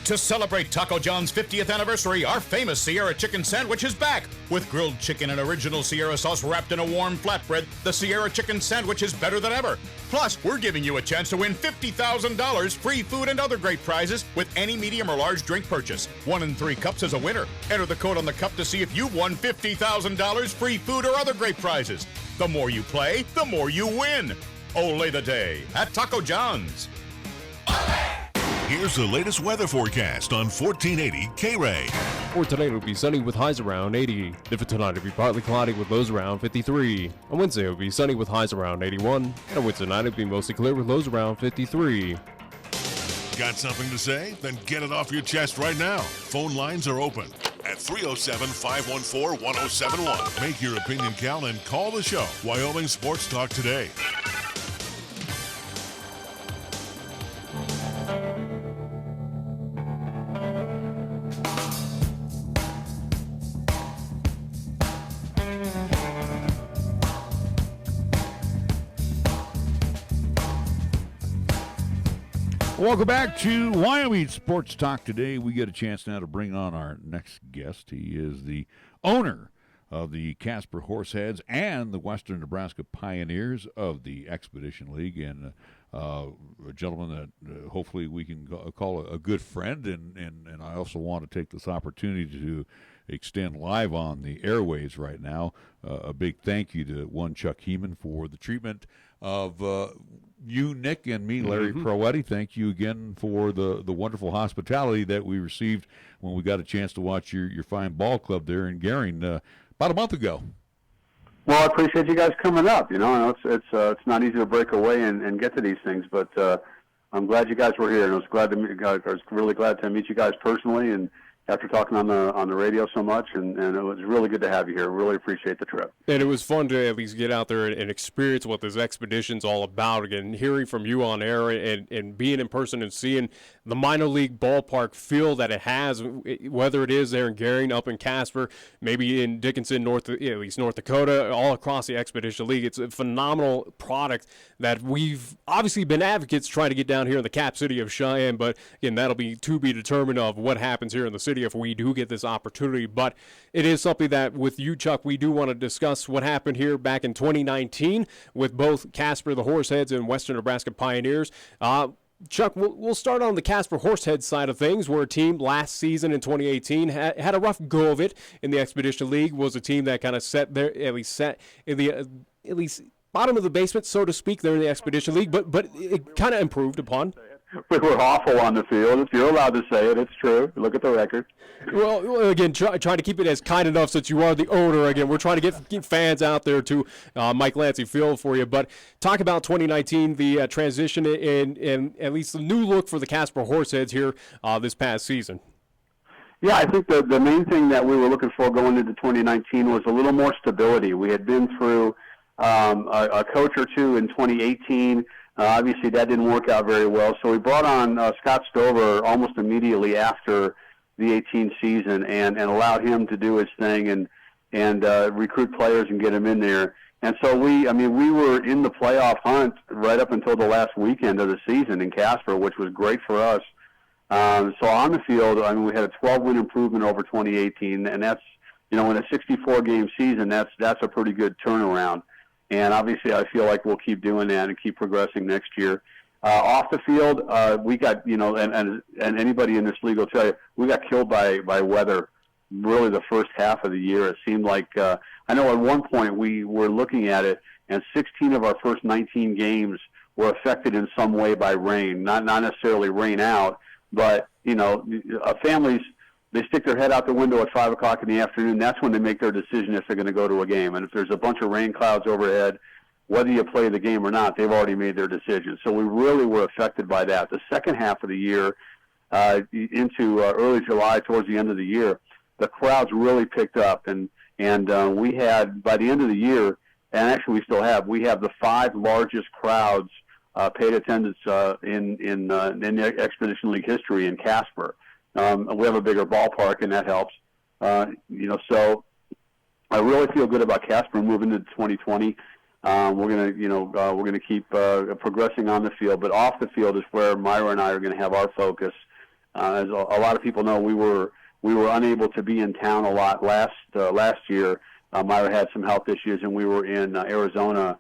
To celebrate Taco John's 50th anniversary, our famous Sierra chicken sandwich is back. With grilled chicken and original Sierra sauce wrapped in a warm flatbread, the Sierra chicken sandwich is better than ever. Plus, we're giving you a chance to win $50,000, free food, and other great prizes with any medium or large drink purchase. 1 in 3 cups is a winner. Enter the code on the cup to see if you've won $50,000, free food, or other great prizes. The more you play, the more you win. Ole the day at Taco John's. Here's the latest weather forecast on 1480 KRAE. For tonight, it'll be sunny with highs around 80. Then for tonight, it'll be partly cloudy with lows around 53. On Wednesday, it'll be sunny with highs around 81. And on Wednesday night, it'll be mostly clear with lows around 53. Got something to say? Then get it off your chest right now. Phone lines are open at 307-514-1071. Make your opinion count and call the show. Wyoming Sports Talk today. Welcome back to Wyoming Sports Talk. Today we get a chance now to bring on our next guest. He is the owner of the Casper Horseheads and the Western Nebraska Pioneers of the Expedition League, and a gentleman that hopefully we can call a good friend. And I also want to take this opportunity to extend live on the airwaves right now a big thank you to one Chuck Heeman for the treatment of you, Nick, and me, Larry Proetti. Thank you again for the wonderful hospitality that we received when we got a chance to watch your fine ball club there in Gering about a month ago. Well, I appreciate you guys coming up. You know, I know it's not easy to break away and get to these things, but I'm glad you guys were here, and I was really glad to meet you guys personally, and after talking on the radio so much, and it was really good to have you here. Really appreciate the trip. And it was fun to at least get out there and experience what this expedition's all about. Again, hearing from you on air and being in person and seeing the minor league ballpark feel that it has, whether it is there in Gering, up in Casper, maybe in Dickinson, North Dakota, all across the Expedition League. It's a phenomenal product that we've obviously been advocates trying to get down here in the cap city of Cheyenne, but again, that'll be to be determined of what happens here in the city if we do get this opportunity. But it is something that with you, Chuck, we do want to discuss what happened here back in 2019 with both Casper, the Horseheads, and Western Nebraska Pioneers. Chuck, we'll start on the Casper Horseheads side of things, where a team last season in 2018 had a rough go of it in the Expedition League, was a team that kind of set in the bottom of the basement, so to speak, there in the Expedition League, but it kind of improved upon. We were awful on the field. If you're allowed to say it, it's true. Look at the record. Well, again, try to keep it as kind enough since you are the owner. Again, we're trying to get fans out there to Mike Lancey feel for you. But talk about 2019, the transition and at least the new look for the Casper Horseheads here this past season. Yeah, I think the main thing that we were looking for going into 2019 was a little more stability. We had been through a coach or two in 2018. Obviously, that didn't work out very well, so we brought on Scott Stover almost immediately after the 18 season and allowed him to do his thing and recruit players and get them in there. And so we were in the playoff hunt right up until the last weekend of the season in Casper, which was great for us. So on the field, we had a 12-win improvement over 2018, and that's, in a 64-game season, that's a pretty good turnaround. And obviously, I feel like we'll keep doing that and keep progressing next year. Off the field, we got, and anybody in this league will tell you, we got killed by weather really the first half of the year. It seemed like, I know at one point we were looking at it, and 16 of our first 19 games were affected in some way by rain. Not necessarily rain out, but, families, they stick their head out the window at 5 o'clock in the afternoon. That's when they make their decision if they're going to go to a game. And if there's a bunch of rain clouds overhead, whether you play the game or not, they've already made their decision. So we really were affected by that. The second half of the year, into early July, towards the end of the year, the crowds really picked up, and we had, by the end of the year, and actually we still have, we have the 5 largest crowds paid attendance in the Expedition League history in Casper. We have a bigger ballpark, and that helps. So I really feel good about Casper moving into 2020. We're gonna keep progressing on the field, but off the field is where Myra and I are going to have our focus. As a lot of people know, we were unable to be in town a lot last year. Myra had some health issues, and we were in Arizona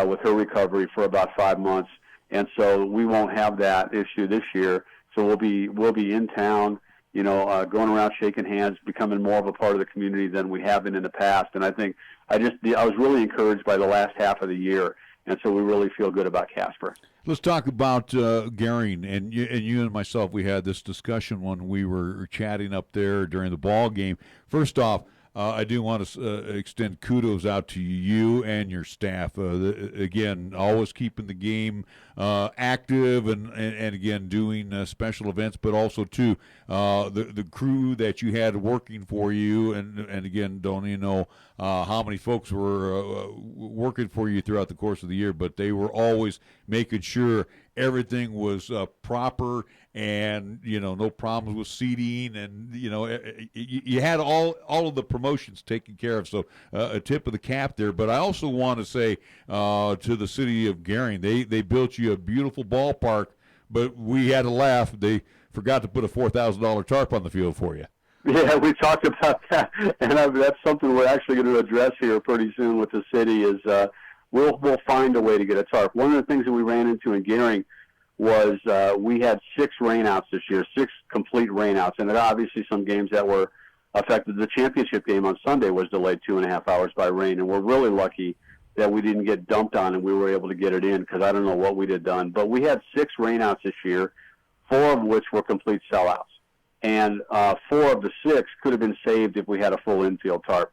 with her recovery for about 5 months, and so we won't have that issue this year. So we'll be in town, going around shaking hands, becoming more of a part of the community than we have been in the past. And I think I was really encouraged by the last half of the year, and so we really feel good about Casper. Let's talk about Gering, and you and myself. We had this discussion when we were chatting up there during the ball game. First off, I do want to extend kudos out to you and your staff. Again, always keeping the game active and again, doing special events, but also, too, the crew that you had working for you. And again, don't even know how many folks were working for you throughout the course of the year, but they were always making sure everything was proper and, no problems with seating, and, you had all of the promotions taken care of. So a tip of the cap there. But I also want to say to the city of Gering, they built you a beautiful ballpark, but we had to laugh. They forgot to put a $4,000 tarp on the field for you. Yeah, we talked about that, and that's something we're actually going to address here pretty soon with the city. Is we'll find a way to get a tarp. One of the things that we ran into in Gering was we had 6 rainouts this year, 6 complete rainouts, and there are obviously some games that were affected. The championship game on Sunday was delayed 2.5 hours by rain, and we're really lucky that we didn't get dumped on and we were able to get it in, because I don't know what we'd have done. But we had 6 rainouts this year, 4 of which were complete sellouts. And 4 of the 6 could have been saved if we had a full infield tarp.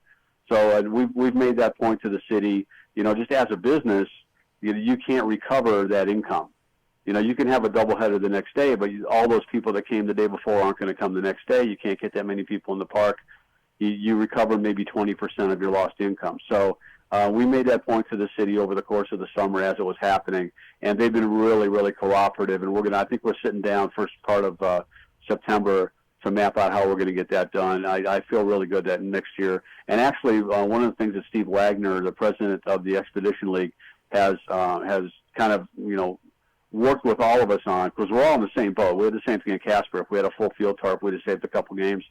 So we've made that point to the city. Just as a business, you can't recover that income. You can have a doubleheader the next day, but all those people that came the day before aren't going to come the next day. You can't get that many people in the park. You recover maybe 20% of your lost income. So we made that point to the city over the course of the summer as it was happening, and they've been really, really cooperative. And I think we're sitting down first part of September to map out how we're going to get that done. I feel really good that next year. And actually, one of the things that Steve Wagner, the president of the Expedition League, has kind of worked with all of us on, because we're all in the same boat. We had the same thing in Casper. If we had a full field tarp, we'd have saved a couple games.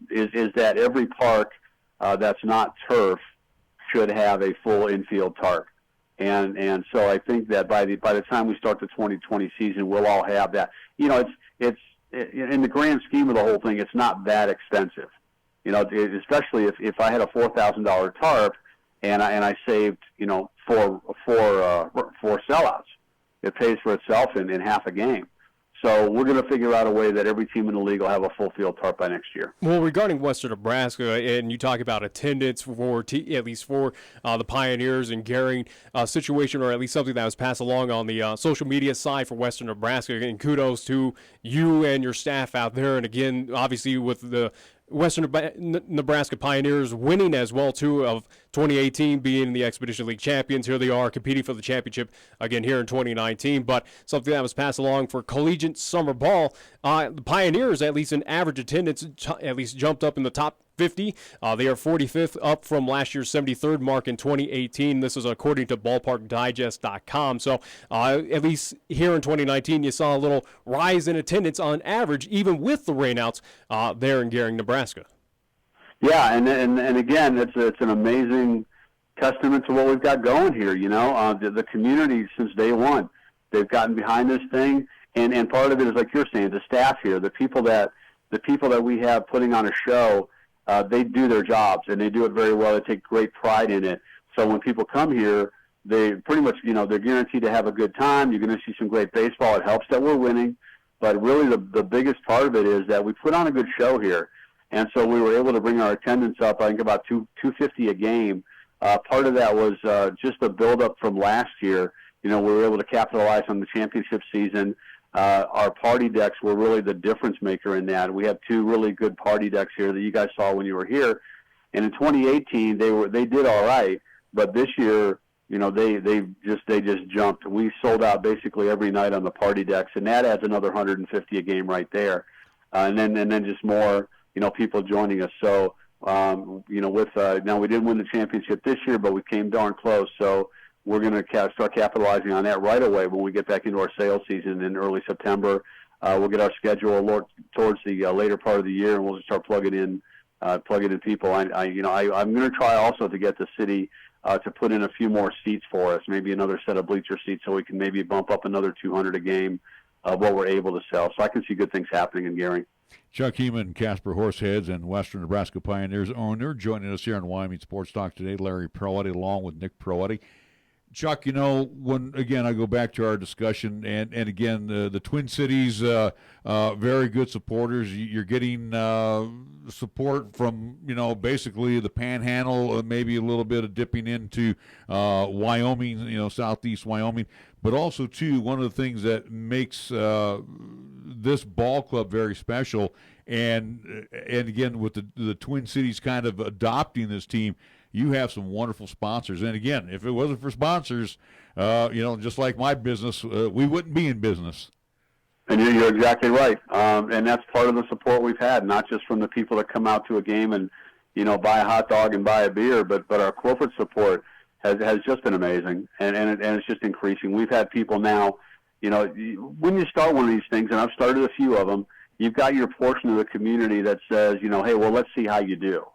Is that every park that's not turf should have a full infield tarp. And so I think that by the time we start the 2020 season, we'll all have that. It's in the grand scheme of the whole thing, it's not that expensive. Especially if I had a $4,000 tarp and I saved four sellouts, it pays for itself in half a game. So we're going to figure out a way that every team in the league will have a full field tarp by next year. Well, regarding Western Nebraska, and you talk about attendance for at least for the Pioneers and Gering situation, or at least something that was passed along on the social media side for Western Nebraska. And kudos to you and your staff out there. And again, obviously with the Western Nebraska Pioneers winning as well, too, of 2018 being the Expedition League champions. Here they are competing for the championship again here in 2019. But something that was passed along for collegiate summer ball, the Pioneers, at least in average attendance, at least jumped up in the top 50. They are 45th, up from last year's 73rd mark in 2018. This is according to ballparkdigest.com. So at least here in 2019, you saw a little rise in attendance on average, even with the rainouts there in Gering, Nebraska. Yeah, and again, it's an amazing testament to what we've got going here. The community since day one, they've gotten behind this thing, and part of it is, like you're saying, the staff here, the people that we have putting on a show. They do their jobs, and they do it very well. They take great pride in it. So when people come here, they pretty much, they're guaranteed to have a good time. You're going to see some great baseball. It helps that we're winning. But really the biggest part of it is that we put on a good show here. And so we were able to bring our attendance up, I think, about 250 a game Part of that was just the build-up from last year. We were able to capitalize on the championship season. Our party decks were really the difference maker in that. We have 2 really good party decks here that you guys saw when you were here. And in 2018, they did all right, but this year, they just jumped. We sold out basically every night on the party decks, and that adds another 150 a game right there. And then just more, people joining us. So, now we didn't win the championship this year, but we came darn close. So we're going to start capitalizing on that right away when we get back into our sales season in early September. We'll get our schedule towards the later part of the year, and we'll just start plugging in people. I'm going to try also to get the city to put in a few more seats for us, maybe another set of bleacher seats, so we can maybe bump up another 200 a game of what we're able to sell. So I can see good things happening in Gary. Chuck Heeman, Casper Horseheads, and Western Nebraska Pioneers owner, joining us here on Wyoming Sports Talk today. Larry Proetti along with Nick Proetti. Chuck, when again I go back to our discussion, and again the Twin Cities, very good supporters. You're getting support from basically the Panhandle, maybe a little bit of dipping into Wyoming, southeast Wyoming, but also too one of the things that makes this ball club very special, and again with the Twin Cities kind of adopting this team. You have some wonderful sponsors. And, again, if it wasn't for sponsors, just like my business, we wouldn't be in business. And you're exactly right. And that's part of the support we've had, not just from the people that come out to a game and, buy a hot dog and buy a beer, but our corporate support has just been amazing. And it's just increasing. We've had people now, when you start one of these things, and I've started a few of them, you've got your portion of the community that says, hey, well, let's see how you do,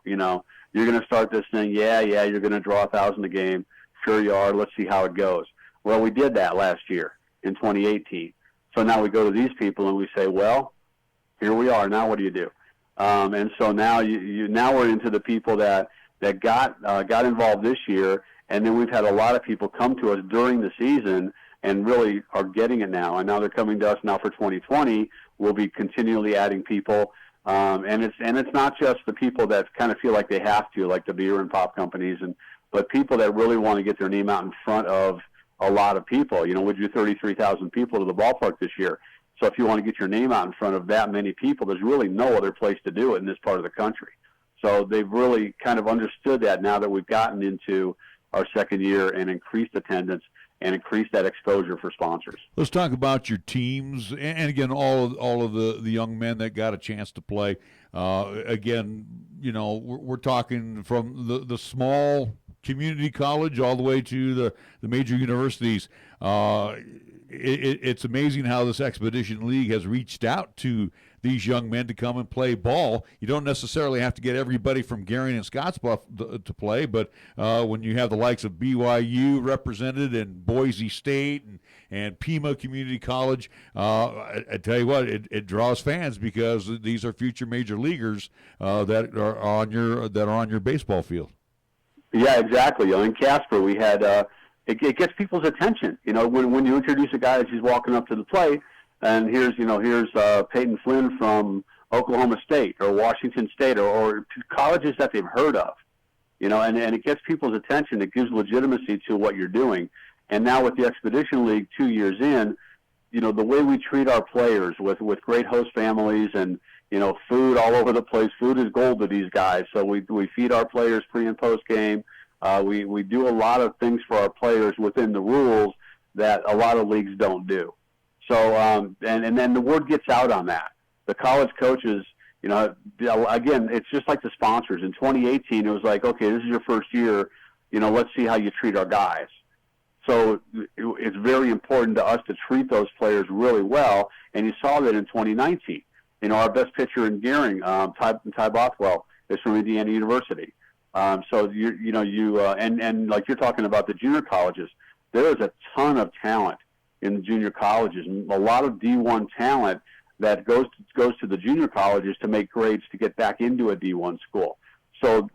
You're going to start this thing, yeah, you're going to draw 1,000 a game. Sure you are. Let's see how it goes. Well, we did that last year in 2018. So now we go to these people and we say, well, here we are. Now what do you do? And so now now we're into the people that got involved this year, and then we've had a lot of people come to us during the season and really are getting it now. And now they're coming to us now for 2020. We'll be continually adding people. And it's not just the people that kind of feel like they have to, like the beer and pop companies, but people that really want to get their name out in front of a lot of people. We drew 33,000 people to the ballpark this year. So if you want to get your name out in front of that many people, there's really no other place to do it in this part of the country. So they've really kind of understood that now that we've gotten into our second year and increased attendance and increase that exposure for sponsors. Let's talk about your teams, and again, all of the young men that got a chance to play. Again, we're talking from the small community college all the way to the major universities. It's amazing how this Expedition League has reached out to these young men to come and play ball. You don't necessarily have to get everybody from Gary and Scottsbluff to play, but when you have the likes of BYU represented and Boise State and Pima Community College, I tell you what, it draws fans because these are future major leaguers that are on your baseball field. Yeah, exactly. In Casper, we had it gets people's attention. When you introduce a guy as he's walking up to the plate. And here's Peyton Flynn from Oklahoma State or Washington State or colleges that they've heard of, and it gets people's attention. It gives legitimacy to what you're doing. And now with the Expedition League 2 years in, the way we treat our players with great host families and, food all over the place. Food is gold to these guys. So we feed our players pre and post game. We do a lot of things for our players within the rules that a lot of leagues don't do. So, and then the word gets out on that. The college coaches, again, it's just like the sponsors. In 2018, it was like, okay, this is your first year, let's see how you treat our guys. So it's very important to us to treat those players really well, and you saw that in 2019. Our best pitcher in Gearing, Ty Bothwell, is from Indiana University. So and like you're talking about the junior colleges, there is a ton of talent in the junior colleges, a lot of D1 talent that goes to the junior colleges to make grades to get back into a D1 school. So,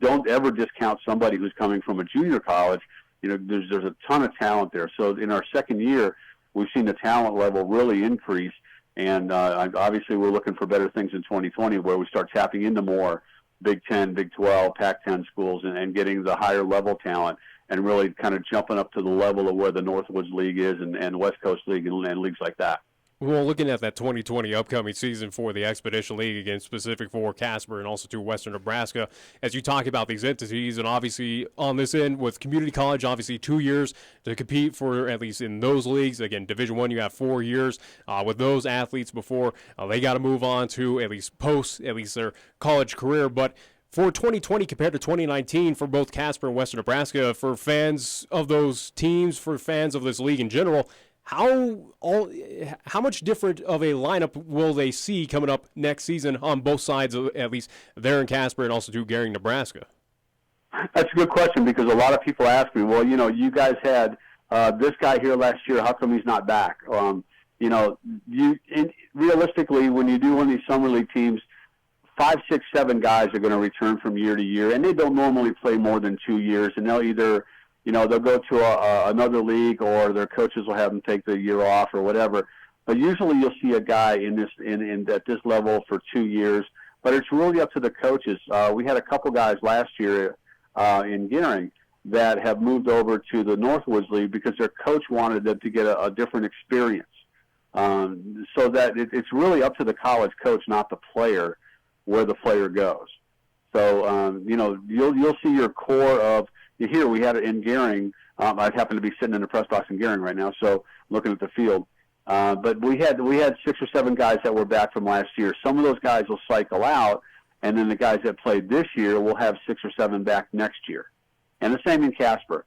don't ever discount somebody who's coming from a junior college. There's a ton of talent there. So in our second year, we've seen the talent level really increase, and obviously we're looking for better things in 2020 where we start tapping into more Big 10, Big 12, Pac-10 schools, and getting the higher level talent and really kind of jumping up to the level of where the Northwoods League is and West Coast League and leagues like that. Well, looking at that 2020 upcoming season for the Expedition League, again, specific for Casper and also to Western Nebraska, as you talk about these entities, and obviously on this end with community college, obviously 2 years to compete for at least in those leagues. Again, Division I, you have 4 years with those athletes before they got to move on to at least post at least their college career. But for 2020 compared to 2019 for both Casper and Western Nebraska, for fans of those teams, for fans of this league in general, how much different of a lineup will they see coming up next season on both sides, of, at least there in Casper and also to Gering, Nebraska? That's a good question because a lot of people ask me, well, you guys had this guy here last year. How come he's not back? Realistically, when you do one of these summer league teams, 5, 6, 7 guys are going to return from year to year, and they don't normally play more than 2 years, and they'll either they'll go to another league, or their coaches will have them take the year off or whatever. But usually you'll see a guy at this level for 2 years. But it's really up to the coaches. We had a couple guys last year in Gering that have moved over to the Northwoods League because their coach wanted them to get a different experience. So that it's really up to the college coach, not the player, where the player goes. So you'll see your core of. Here we had it in Gering. I happen to be sitting in the press box in Gering right now, so looking at the field. But we had 6 or 7 guys that were back from last year. Some of those guys will cycle out, and then the guys that played this year will have 6 or 7 back next year. And the same in Casper.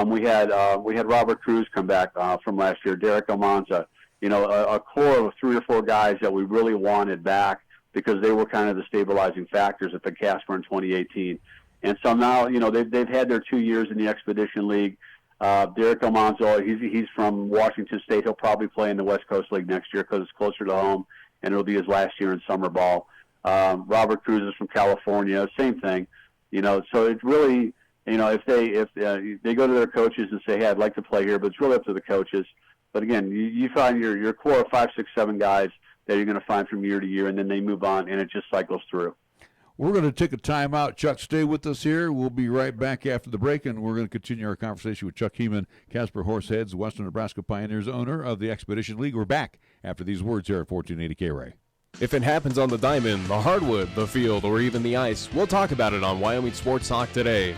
We had Robert Cruz come back from last year. Derek Almanza. A core of 3 or 4 guys that we really wanted back because they were kind of the stabilizing factors at the Casper in 2018. And so now, they've had their 2 years in the Expedition League. Derek Almanzo, he's from Washington State. He'll probably play in the West Coast League next year because it's closer to home, and it'll be his last year in summer ball. Robert Cruz is from California, same thing. So it's really, if they go to their coaches and say, hey, I'd like to play here, but it's really up to the coaches. But again, you find your core of 5, 6, 7 guys that you're going to find from year to year, and then they move on, and it just cycles through. We're going to take a timeout. Chuck, stay with us here. We'll be right back after the break, and we're going to continue our conversation with Chuck Heeman, Casper Horseheads, Western Nebraska Pioneers, owner of the Expedition League. We're back after these words here at 1480 KRAE. If it happens on the diamond, the hardwood, the field, or even the ice, we'll talk about it on Wyoming Sports Talk today.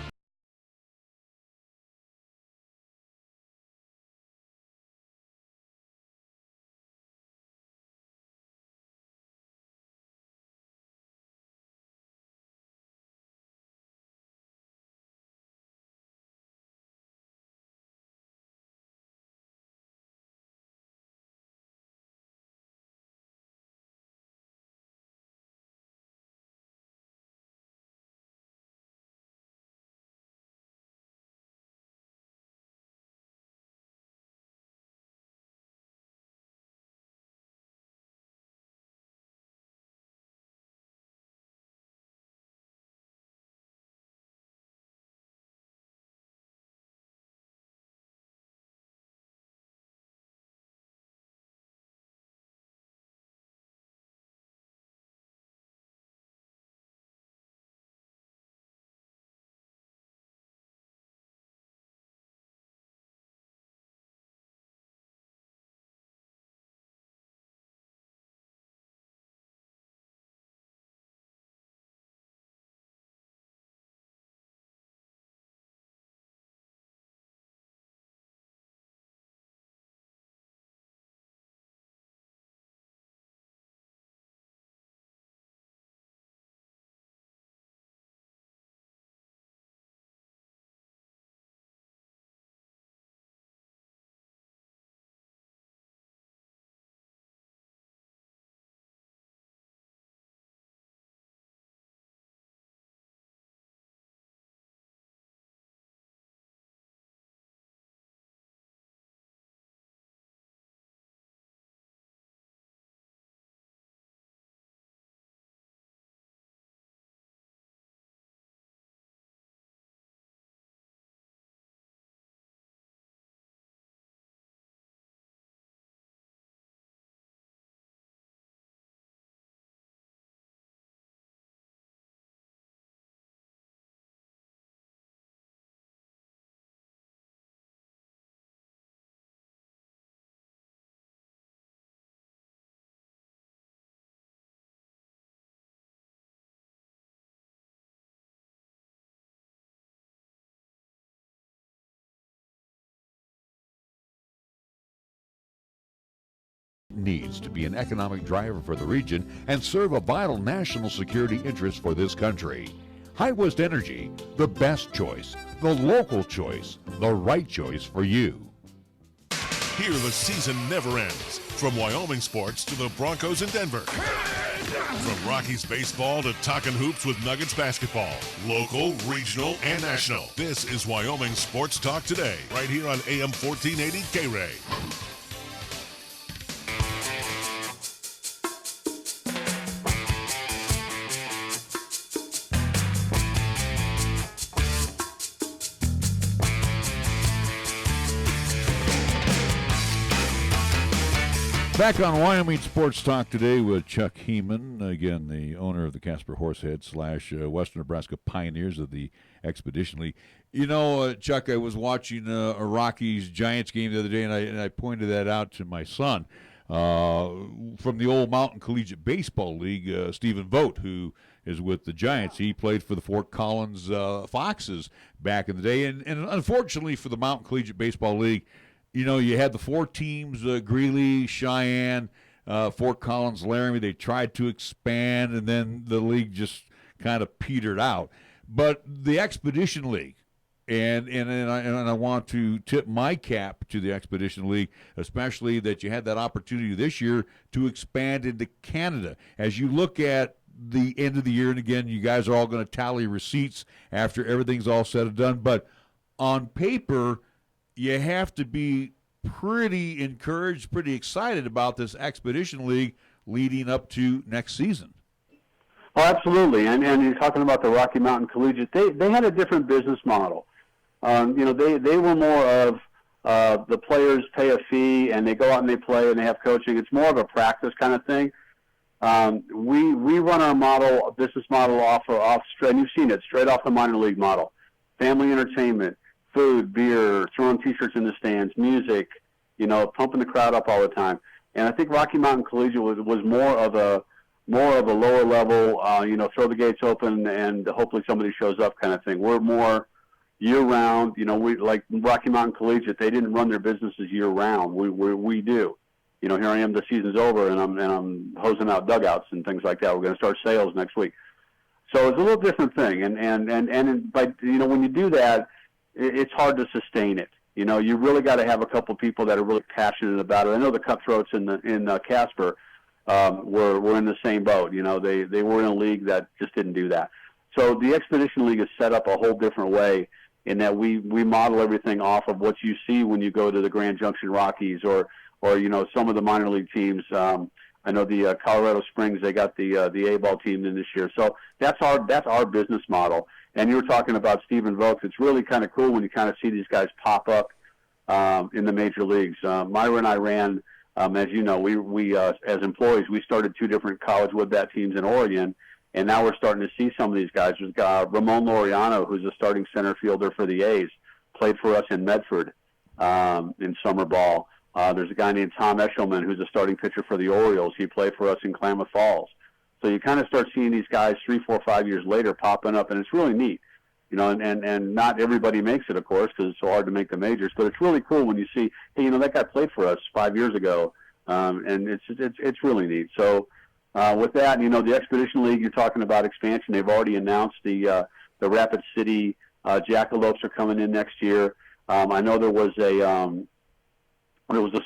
needs to be an economic driver for the region and serve a vital national security interest for this country. High West Energy, the best choice, the local choice, the right choice for you. Here the season never ends. From Wyoming sports to the Broncos in Denver. From Rockies baseball to talking hoops with Nuggets basketball. Local, regional, and national. This is Wyoming Sports Talk Today, right here on AM 1480 KRAE. Back on Wyoming Sports Talk today with Chuck Heeman, again, the owner of the Casper Horseheads / Western Nebraska Pioneers of the Expedition League. You know, Chuck, I was watching a Rockies-Giants game the other day, and I pointed that out to my son. From the old Mountain Collegiate Baseball League, Stephen Vogt, who is with the Giants. He played for the Fort Collins Foxes back in the day. And unfortunately for the Mountain Collegiate Baseball League, you know, you had the four teams, Greeley, Cheyenne, Fort Collins, Laramie. They tried to expand, and then the league just kind of petered out. But the Expedition League, and I want to tip my cap to the Expedition League, especially that you had that opportunity this year to expand into Canada. As you look at the end of the year, and again, you guys are all going to tally receipts after everything's all said and done, but on paper, you have to be pretty encouraged, pretty excited about this Expedition League leading up to next season. Oh, absolutely. And you're talking about the Rocky Mountain Collegiate. They had a different business model. You know, they were more of the players pay a fee and they go out and they play and they have coaching. It's more of a practice kind of thing. We run our business model off straight, and you've seen it, straight off the minor league model. Family entertainment, food, beer, throwing T-shirts in the stands, music, you know, pumping the crowd up all the time. And I think Rocky Mountain Collegiate was more of a lower level, you know, throw the gates open and hopefully somebody shows up kind of thing. We're more year-round. You know, we like Rocky Mountain Collegiate. They didn't run their businesses year-round. We do. You know, here I am. The season's over, and I'm hosing out dugouts and things like that. We're going to start sales next week. So it's a little different thing. And but you know, when you do that, it's hard to sustain it. You know, you really got to have a couple people that are really passionate about it. I know the Cutthroats in Casper were in the same boat. You know, they were in a league that just didn't do that. So the Expedition League is set up a whole different way in that we model everything off of what you see when you go to the Grand Junction Rockies or you know, some of the minor league teams. I know the Colorado Springs, they got the A-ball team in this year. So that's our business model. And you were talking about Stephen Vogt. It's really kind of cool when you kind of see these guys pop up in the major leagues. Myra and I ran, as you know, we as employees, we started 2 different college wood bat teams in Oregon, and now we're starting to see some of these guys. We've got Ramon Laureano, who's a starting center fielder for the A's, played for us in Medford in summer ball. There's a guy named Tom Eshelman, who's a starting pitcher for the Orioles. He played for us in Klamath Falls. So you kind of start seeing these guys 3, 4, 5 years later popping up, and it's really neat. You know, and not everybody makes it, of course, because it's so hard to make the majors. But it's really cool when you see, hey, you know, that guy played for us 5 years ago, and it's really neat. So with that, you know, the Expedition League, you're talking about expansion. They've already announced the Rapid City Jackalopes are coming in next year. I know there was a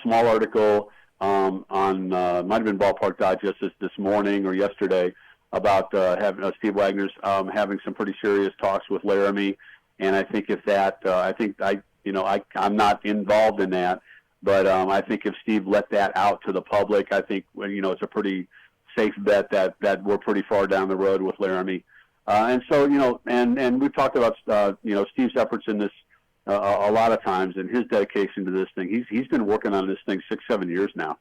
small article on might have been Ballpark Digest this morning or yesterday about having Steve Wagner's having some pretty serious talks with Laramie, and I think if that I'm not involved in that, but I think if Steve let that out to the public, I think you know it's a pretty safe bet that we're pretty far down the road with Laramie, and so you know and we've talked about you know Steve's efforts in this. A lot of times, and his dedication to this thing, he's been working on this thing 6-7 years now.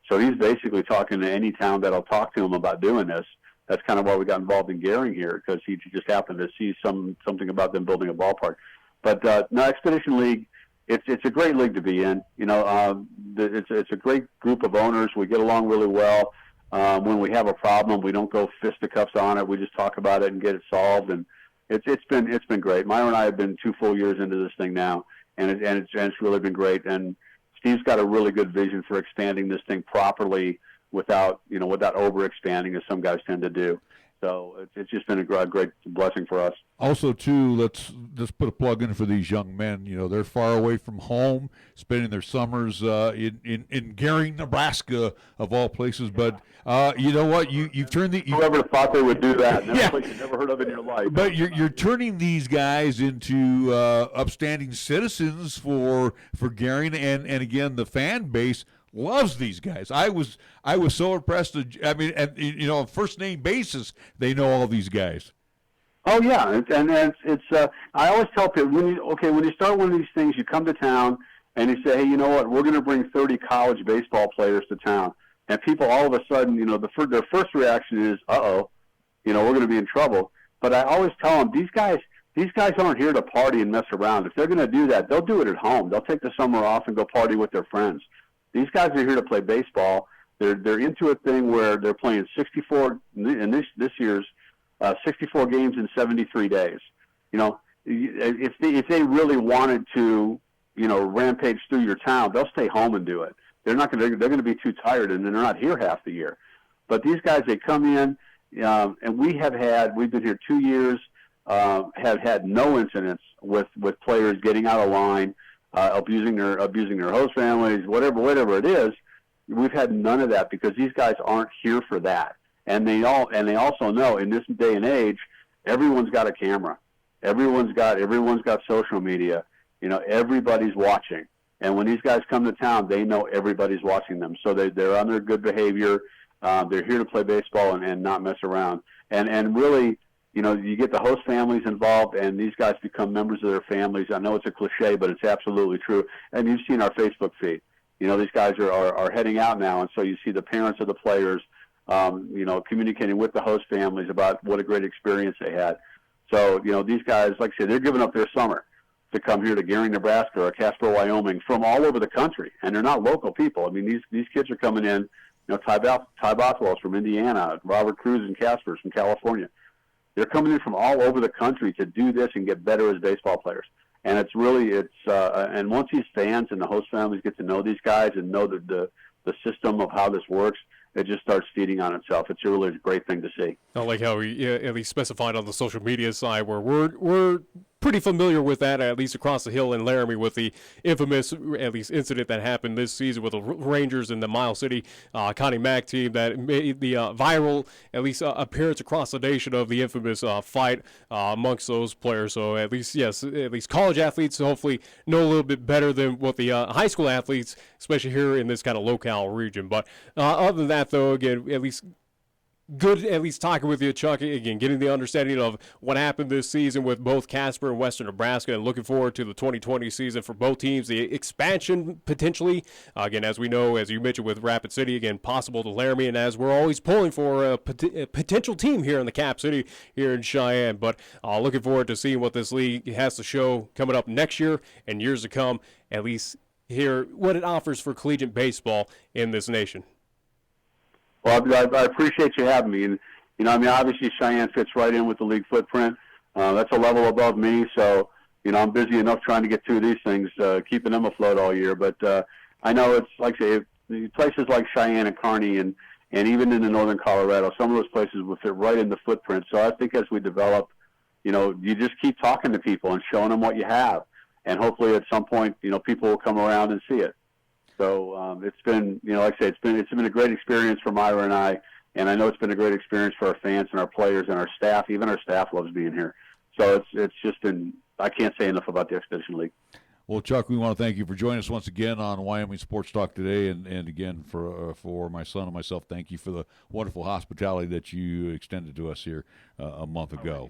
So he's basically talking to any town that'll talk to him about doing this. That's kind of why we got involved in Gehring here, because he just happened to see something about them building a ballpark. But no, Expedition League, it's a great league to be in. You know, it's a great group of owners. We get along really well. When we have a problem, we don't go fisticuffs on it. We just talk about it and get it solved. And it's been great. Myra and I have been 2 full years into this thing now, and it's really been great. And Steve's got a really good vision for expanding this thing properly without over expanding as some guys tend to do. So it's just been a great blessing for us. Also, too, let's put a plug in for these young men. They're far away from home, spending their summers in Gering, Nebraska, of all places. But you know what? You've turned whoever thought they would do that? Never place you've never heard of in your life. But you're turning these guys into upstanding citizens for Gering, and again, the fan base loves these guys. I was so impressed. On first name basis, they know all these guys. Oh yeah, and it's I always tell people when you start one of these things, you come to town and you say, hey, you know what? We're going to bring 30 college baseball players to town, and people all of a sudden, their first reaction is, we're going to be in trouble. But I always tell them these guys aren't here to party and mess around. If they're going to do that, they'll do it at home. They'll take the summer off and go party with their friends. These guys are here to play baseball. They're into a thing where they're playing 64 in this year's 64 games in 73 days. If they really wanted to, rampage through your town, they'll stay home and do it. They're going to be too tired, and they're not here half the year. But these guys, they come in, and we've been here 2 years, have had no incidents with players getting out of line, abusing their host families, whatever it is. We've had none of that because these guys aren't here for that, and they also know in this day and age, everyone's got a camera, everyone's got social media. Everybody's watching, and when these guys come to town, they know everybody's watching them, so they're on their good behavior. They're here to play baseball and not mess around, and really. You get the host families involved, and these guys become members of their families. I know it's a cliche, but it's absolutely true. And you've seen our Facebook feed. These guys are heading out now, and so you see the parents of the players, communicating with the host families about what a great experience they had. So, these guys, like I said, they're giving up their summer to come here to Gering, Nebraska, or Casper, Wyoming, from all over the country, and they're not local people. I mean, these kids are coming in. Ty Bothwell's from Indiana, Robert Cruz and Casper's from California. They're coming in from all over the country to do this and get better as baseball players. And and once these fans and the host families get to know these guys and know the system of how this works, it just starts feeding on itself. It's a really great thing to see. I like how we at least specified on the social media side where we're pretty familiar with that, at least across the hill in Laramie, with the infamous, at least, incident that happened this season with the Rangers and the Miles City Connie Mack team that made the viral, at least, appearance across the nation of the infamous fight amongst those players. So at least college athletes hopefully know a little bit better than what the high school athletes, especially here in this kind of locale region. But other than that, though, again, at least good at least talking with you, Chuck, again, getting the understanding of what happened this season with both Casper and Western Nebraska, and looking forward to the 2020 season for both teams, the expansion potentially, again, as we know, as you mentioned with Rapid City, again, possible to Laramie, and as we're always pulling for a potential team here in the Cap City here in Cheyenne, but looking forward to seeing what this league has to show coming up next year and years to come, at least hear what it offers for collegiate baseball in this nation. Well, I appreciate you having me. And, obviously Cheyenne fits right in with the league footprint. That's a level above me. So, I'm busy enough trying to get through these things, keeping them afloat all year. But I know it's like, say, places like Cheyenne and Kearney and even in the northern Colorado, some of those places will fit right in the footprint. So I think as we develop, you just keep talking to people and showing them what you have. And hopefully at some point, people will come around and see it. So it's been, like I say, it's been a great experience for Myra and I know it's been a great experience for our fans and our players and our staff. Even our staff loves being here. So it's just been, I can't say enough about the Expedition League. Well, Chuck, we want to thank you for joining us once again on Wyoming Sports Talk today, and again for my son and myself, thank you for the wonderful hospitality that you extended to us here a month ago.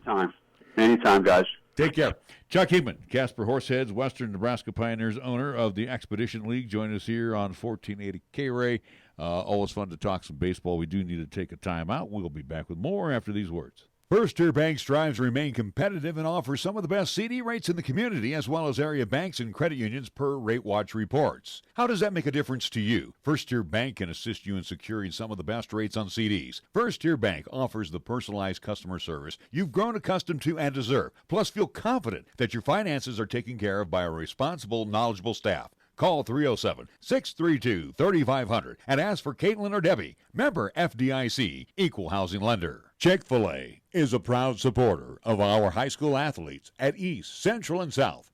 Anytime, guys. Take care. Chuck Heeman, Casper Horseheads, Western Nebraska Pioneers, owner of the Expedition League, join us here on 1480 KRAE. Always fun to talk some baseball. We do need to take a time out. We'll be back with more after these words. First Tier Bank strives to remain competitive and offers some of the best CD rates in the community, as well as area banks and credit unions per Rate Watch reports. How does that make a difference to you? First Tier Bank can assist you in securing some of the best rates on CDs. First Tier Bank offers the personalized customer service you've grown accustomed to and deserve. Plus, feel confident that your finances are taken care of by a responsible, knowledgeable staff. Call 307-632-3500 and ask for Caitlin or Debbie. Member FDIC, Equal Housing Lender. Chick-fil-A is a proud supporter of our high school athletes at East, Central, and South.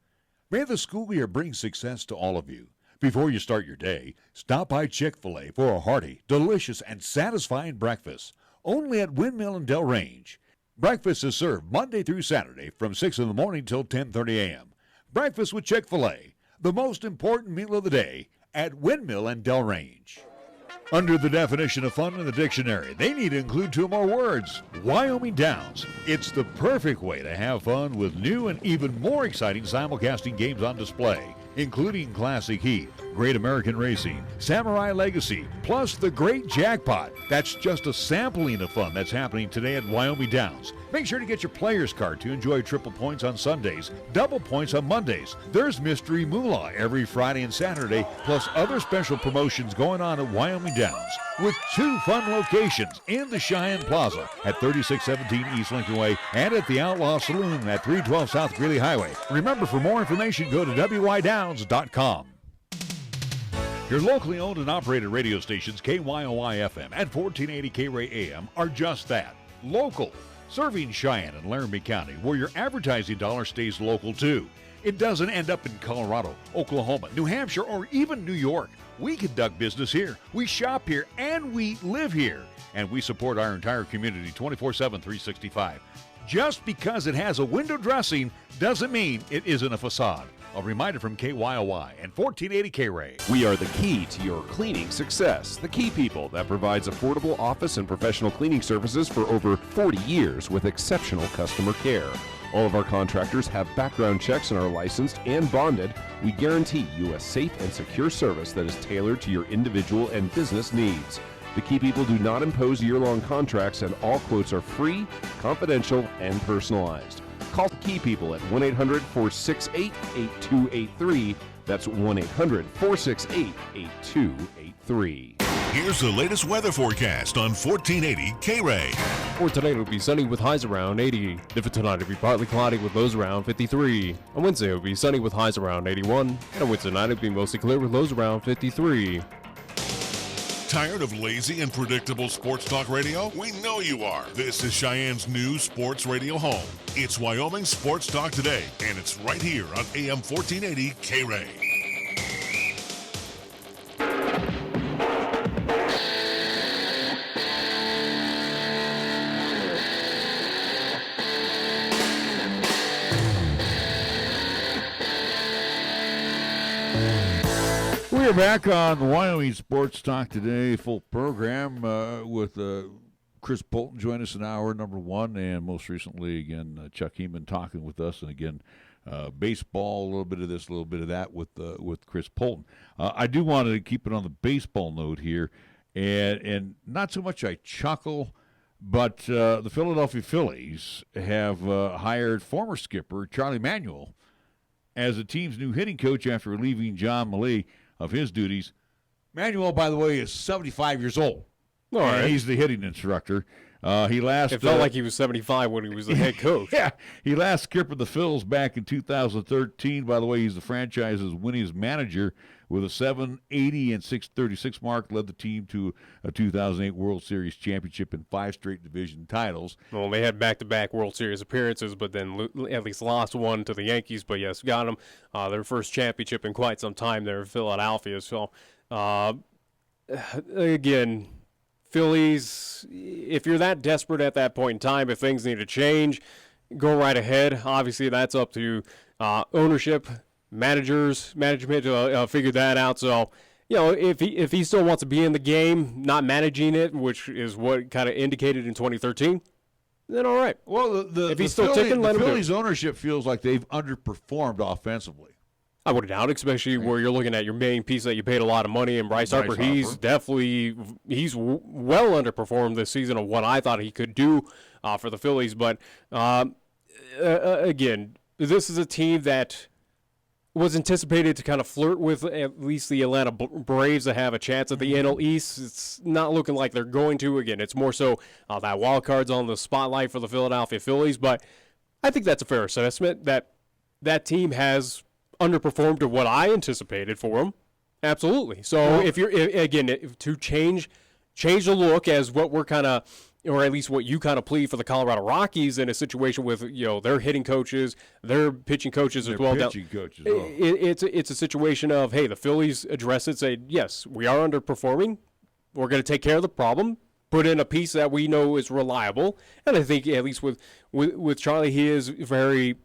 May the school year bring success to all of you. Before you start your day, stop by Chick-fil-A for a hearty, delicious, and satisfying breakfast. Only at Windmill and Del Range. Breakfast is served Monday through Saturday from 6 in the morning till 10:30 a.m. Breakfast with Chick-fil-A, the most important meal of the day at Windmill and Del Range. Under the definition of fun in the dictionary, they need to include 2 more words, Wyoming Downs. It's the perfect way to have fun with new and even more exciting simulcasting games on display, including Classic Heat, Great American Racing, Samurai Legacy, plus the Great Jackpot. That's just a sampling of fun that's happening today at Wyoming Downs. Make sure to get your player's card to enjoy triple points on Sundays, double points on Mondays. There's Mystery Moolah every Friday and Saturday, plus other special promotions going on at Wyoming Downs, with 2 fun locations in the Cheyenne Plaza at 3617 East Lincoln Way and at the Outlaw Saloon at 312 South Greeley Highway. Remember, for more information, go to wydowns.com. Your locally owned and operated radio stations, KYOI-FM and 1480 KRAE AM, are just that, local, serving Cheyenne and Laramie County, where your advertising dollar stays local too. It doesn't end up in Colorado, Oklahoma, New Hampshire, or even New York. We conduct business here, we shop here, and we live here. And we support our entire community 24/7, 365. Just because it has a window dressing doesn't mean it isn't a facade. A reminder from KYOI and 1480 KRAE. We are the key to your cleaning success. The Key People that provides affordable office and professional cleaning services for over 40 years with exceptional customer care. All of our contractors have background checks and are licensed and bonded. We guarantee you a safe and secure service that is tailored to your individual and business needs. The Key People do not impose year-long contracts, and all quotes are free, confidential, and personalized. Call the Key People at 1-800-468-8283. That's 1-800-468-8283. Here's the latest weather forecast on 1480 KRAE. For tonight, it'll be sunny with highs around 80. For tonight, it'll be partly cloudy with lows around 53. On Wednesday, it'll be sunny with highs around 81. And on Wednesday night, it'll be mostly clear with lows around 53. Tired of lazy and predictable sports talk radio? We know you are. This is Cheyenne's new sports radio home. It's Wyoming Sports Talk Today, and it's right here on AM 1480 KRAE. We're back on Wyoming Sports Talk Today, full program with Chris Polton join us in hour number 1, and most recently, again, Chuck Heeman talking with us, and again, baseball, a little bit of this, a little bit of that with Chris Polton. I do want to keep it on the baseball note here, and not so much I chuckle, but the Philadelphia Phillies have hired former skipper Charlie Manuel as the team's new hitting coach after relieving John Malee of his duties. Manuel, by the way, is 75 years old. All right. He's the hitting instructor. It felt like he was 75 when he was the head coach. Yeah, he last skippered the Phils back in 2013. By the way, he's the franchise's winningest manager with a 780 and 636 mark. Led the team to a 2008 World Series championship and 5 straight division titles. Well, they had back-to-back World Series appearances, but then at least lost one to the Yankees. But yes, got them their first championship in quite some time there in Philadelphia. So, again, Phillies, if you're that desperate at that point in time, if things need to change, go right ahead. Obviously, that's up to ownership, management to figure that out. So, you know, if he still wants to be in the game, not managing it, which is what kind of indicated in 2013, then all right. Well, if he's still ticking, let him do it. Phillies ownership feels like they've underperformed offensively. I would doubt, especially where you're looking at your main piece that you paid a lot of money in Bryce Harper. He's well underperformed this season of what I thought he could do for the Phillies. But again, this is a team that was anticipated to kind of flirt with at least the Atlanta Braves to have a chance at the NL East. It's not looking like they're going to. Again, it's more so that wild card's on the spotlight for the Philadelphia Phillies. But I think that's a fair assessment that team has underperformed to what I anticipated for him. Absolutely. So to change the look as what we're kind of, or at least what you kind of plead for the Colorado Rockies in a situation with their hitting coaches, their pitching coaches as well. It's a situation of, hey, the Phillies address it, say, yes, we are underperforming. We're going to take care of the problem. Put in a piece that we know is reliable, and I think at least with Charlie, he is very.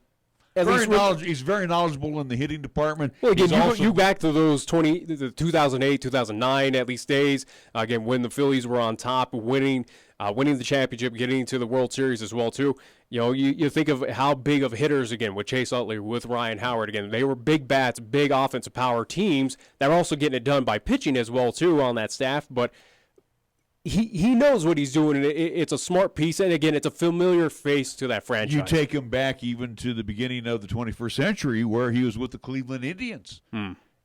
He's very knowledgeable in the hitting department. Well, again, you back to those 2008, 2009 at least days. Again, when the Phillies were on top, winning the championship, getting into the World Series as well too. You think of how big of hitters again with Chase Utley, with Ryan Howard. Again, they were big bats, big offensive power teams that were also getting it done by pitching as well too on that staff. But he knows what he's doing, and it's a smart piece. And again, it's a familiar face to that franchise. You take him back even to the beginning of the 21st century, where he was with the Cleveland Indians,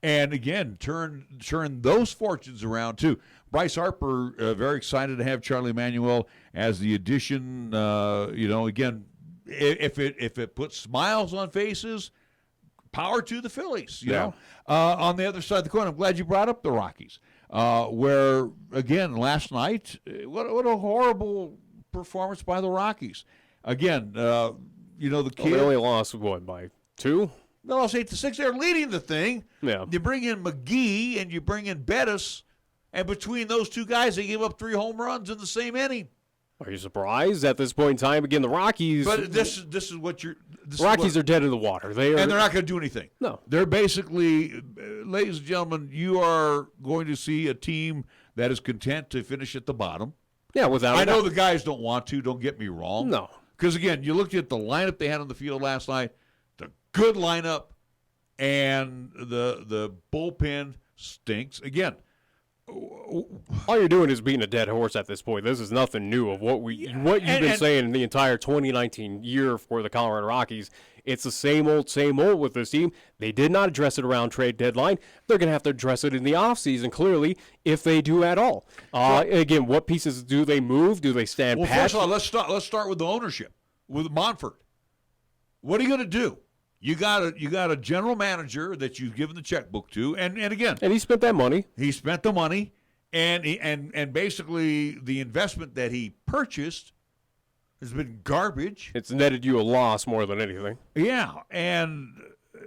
and again turn those fortunes around too. Bryce Harper, very excited to have Charlie Manuel as the addition. Again, if it puts smiles on faces, power to the Phillies. You know, on the other side of the coin, I'm glad you brought up the Rockies. Where, again, last night, what a horrible performance by the Rockies. Again, the kid. They only lost, by 2? They lost 8-6. They're leading the thing. Yeah. You bring in McGee and you bring in Bettis, and between those two guys, they gave up 3 home runs in the same inning. Are you surprised at this point in time? Again, the Rockies. But this is what you're. Rockies are dead in the water. And they're not going to do anything. No. They're basically, ladies and gentlemen, you are going to see a team that is content to finish at the bottom. Yeah, without. I know the guys don't want to. Don't get me wrong. No. Because again, you looked at the lineup they had on the field last night. The good lineup, and the bullpen stinks. Again. All you're doing is beating a dead horse at this point. This is nothing new of what you've been saying in the entire 2019 year for the Colorado Rockies. It's the same old with this team. They did not address it around trade deadline. They're going to have to address it in the offseason, clearly, if they do at all. Again, what pieces do they move? Do they stand pat? First of all, let's start with the ownership, with Monfort. What are you going to do? You got a general manager that you've given the checkbook to, and again, and he spent that money. He spent the money, and basically the investment that he purchased has been garbage. It's netted you a loss more than anything. Yeah, and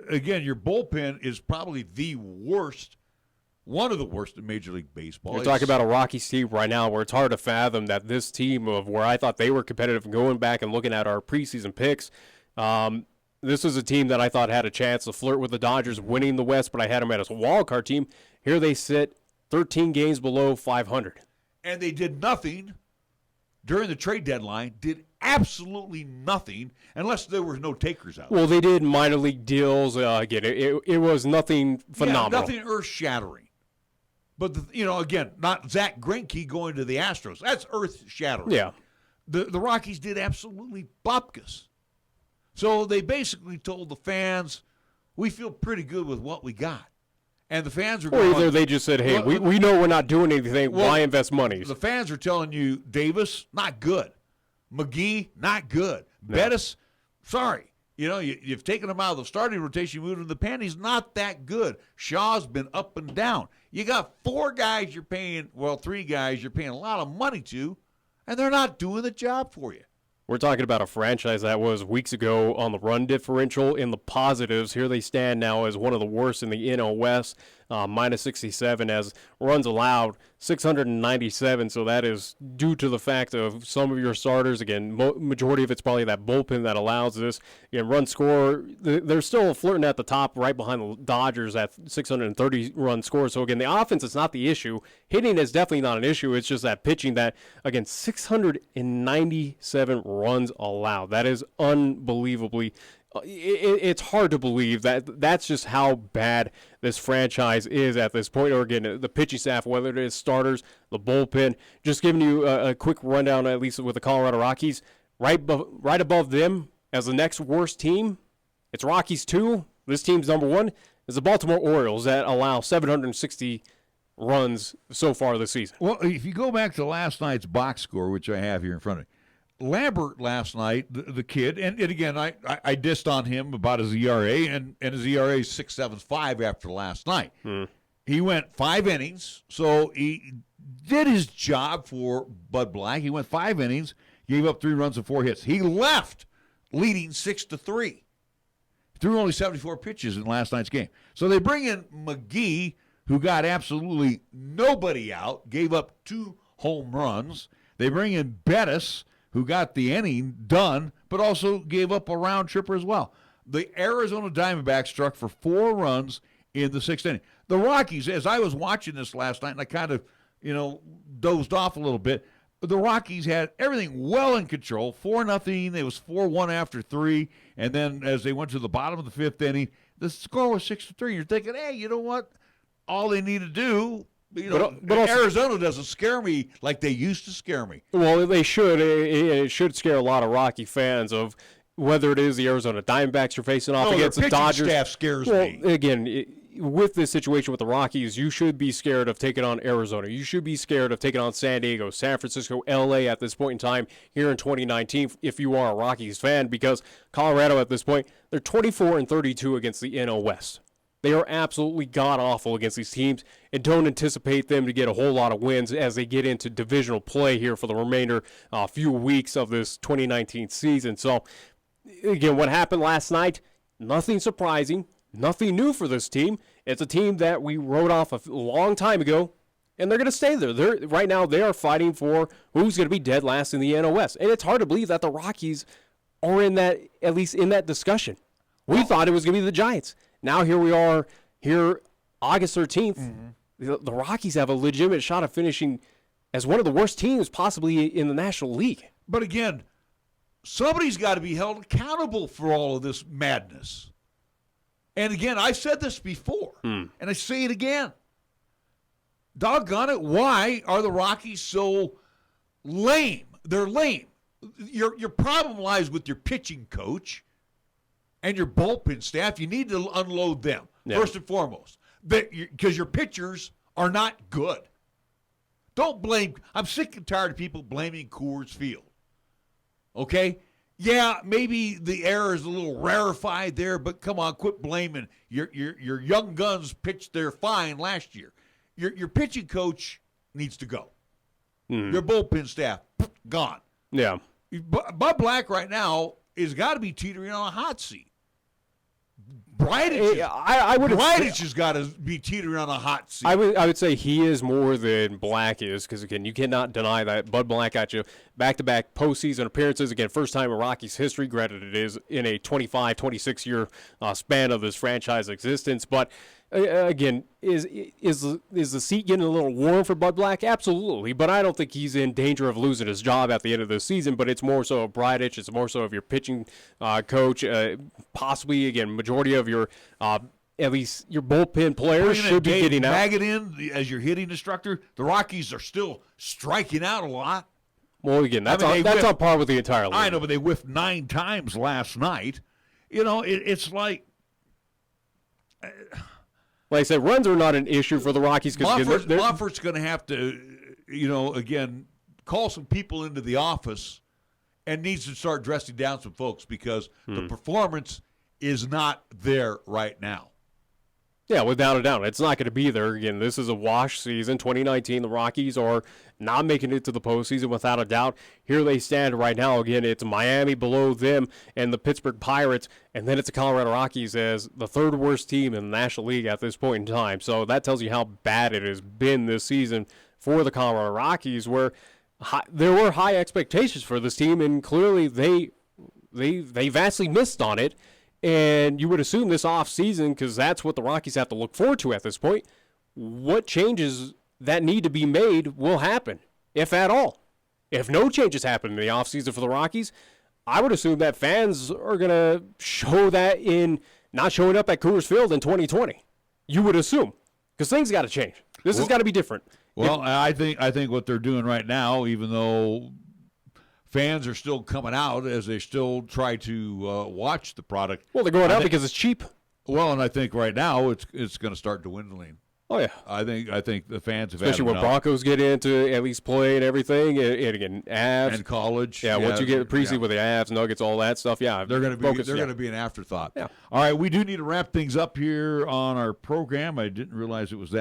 again, your bullpen is probably the worst, one of the worst in Major League Baseball. You're talking about a Rockies team right now where it's hard to fathom that this team of where I thought they were competitive, going back and looking at our preseason picks. This is a team that I thought had a chance to flirt with the Dodgers winning the West, but I had them as a wild card team. Here they sit 13 games below 500. And they did nothing during the trade deadline, did absolutely nothing, unless there were no takers out. Well, they did minor league deals. Again, it was nothing phenomenal. Yeah, nothing earth-shattering. But, again, not Zach Greinke going to the Astros. That's earth-shattering. Yeah. The Rockies did absolutely bupkis. So they basically told the fans, we feel pretty good with what we got. And the fans are going. Or either they just said, hey, we know we're not doing anything. Why invest money? The fans are telling you, Davis, not good. McGee, not good. No. Bettis, sorry. You've taken him out of the starting rotation, moved him to the pen. He's not that good. Shaw's been up and down. You got 4 guys you're paying, 3 guys you're paying a lot of money to, and they're not doing the job for you. We're talking about a franchise that was weeks ago on the run differential in the positives. Here they stand now as one of the worst in the NL West, minus 67 as runs allowed, 697. So that is due to the fact of some of your starters. Again, majority of it's probably that bullpen that allows this. Again, run score, they're still flirting at the top right behind the Dodgers at 630 run score. So again, the offense is not the issue. Hitting is definitely not an issue. It's just that pitching that, again, 697 runs allowed. That is unbelievably it's hard to believe that that's just how bad this franchise is at this point. Or again, the pitching staff, whether it is starters, the bullpen. Just giving you a quick rundown, at least with the Colorado Rockies, right above them as the next worst team. It's Rockies 2. This team's number 1 is the Baltimore Orioles that allow 760 runs so far this season. Well, if you go back to last night's box score, which I have here in front of me, Lambert last night, the kid, and again, I dissed on him about his ERA, and his ERA is 6.75 after last night. He went 5 innings, so he did his job for Bud Black. He went 5 innings, gave up 3 runs and 4 hits. He left leading 6-3. Threw only 74 pitches in last night's game. So they bring in McGee, who got absolutely nobody out, gave up 2 home runs. They bring in Bettis, who got the inning done, but also gave up a round tripper as well. The Arizona Diamondbacks struck for 4 runs in the 6th inning. The Rockies, as I was watching this last night, and I kind of, dozed off a little bit, the Rockies had everything well in control, 4-0. It was 4-1 after 3, and then as they went to the bottom of the 5th inning, the score was 6-3. You're thinking, hey, you know what? All they need to do, but also, Arizona doesn't scare me like they used to scare me. Well, they should. It should scare a lot of Rocky fans of whether it is the Arizona Diamondbacks you're facing off against the Dodgers. Staff scares me. Again, with this situation with the Rockies, you should be scared of taking on Arizona. You should be scared of taking on San Diego, San Francisco, LA at this point in time here in 2019 if you are a Rockies fan, because Colorado at this point, they're 24-32 against the NL West. They are absolutely god-awful against these teams, and don't anticipate them to get a whole lot of wins as they get into divisional play here for the remainder few weeks of this 2019 season. So, again, what happened last night, nothing surprising, nothing new for this team. It's a team that we wrote off a long time ago, and they're going to stay there. Right now, they are fighting for who's going to be dead last in the NL West. And it's hard to believe that the Rockies are in that, at least in that discussion. We thought it was going to be the Giants. Now here we are, here August 13th. The Rockies have a legitimate shot of finishing as one of the worst teams possibly in the National League. But again, somebody's got to be held accountable for all of this madness. And again, I've said this before, and I say it again. Doggone it, why are the Rockies so lame? They're lame. Your problem lies with your pitching coach and your bullpen staff. You need to unload them, first and foremost, because your pitchers are not good. Don't blame. I'm sick and tired of people blaming Coors Field. Okay? Yeah, maybe the air is a little rarefied there, but come on, quit blaming. Your young guns pitched their fine last year. Your pitching coach needs to go. Your bullpen staff, gone. Yeah. Bud Black right now has got to be teetering on a hot seat. Bridich has got to be teetering on a hot seat. I would say he is more than Black is, because, again, you cannot deny that Bud Black got you back-to-back postseason appearances. Again, first time in Rockies history. Granted, it is in a 25, 26-year span of this franchise existence. But, again, is the seat getting a little warm for Bud Black? Absolutely. But I don't think he's in danger of losing his job at the end of the season. But it's more so of Bridich. It's more so of your pitching coach. Possibly, again, majority of your at least your bullpen players should be getting out. Baggett in as your hitting instructor. The Rockies are still striking out a lot. Well, again, that's on par with the entire league. I know, but they whiffed 9 times last night. It's like... Like I said, runs are not an issue for the Rockies. Moffert's going to have to, again, call some people into the office and needs to start dressing down some folks because the performance is not there right now. Yeah, without a doubt. It's not going to be there. Again, this is a wash season. 2019, the Rockies are not making it to the postseason without a doubt. Here they stand right now. Again, it's Miami below them and the Pittsburgh Pirates, and then it's the Colorado Rockies as the third worst team in the National League at this point in time. So that tells you how bad it has been this season for the Colorado Rockies, where there were high expectations for this team, and clearly they vastly missed on it. And you would assume this offseason, because that's what the Rockies have to look forward to at this point, what changes that need to be made will happen, if at all. If no changes happen in the offseason for the Rockies, I would assume that fans are going to show that in not showing up at Coors Field in 2020. You would assume, because things got to change. This has got to be different. Well, I think what they're doing right now, even though fans are still coming out as they still try to watch the product. Well, they're going out because it's cheap. Well, and I think right now it's going to start dwindling. Oh, yeah. I think the fans have especially had when enough. Broncos get into at least play and everything, and again, Avs. And college. Yeah, once you get preseason yeah. with the Avs, Nuggets, all that stuff, yeah. They're going to be an afterthought. Yeah. All right, we do need to wrap things up here on our program. I didn't realize it was that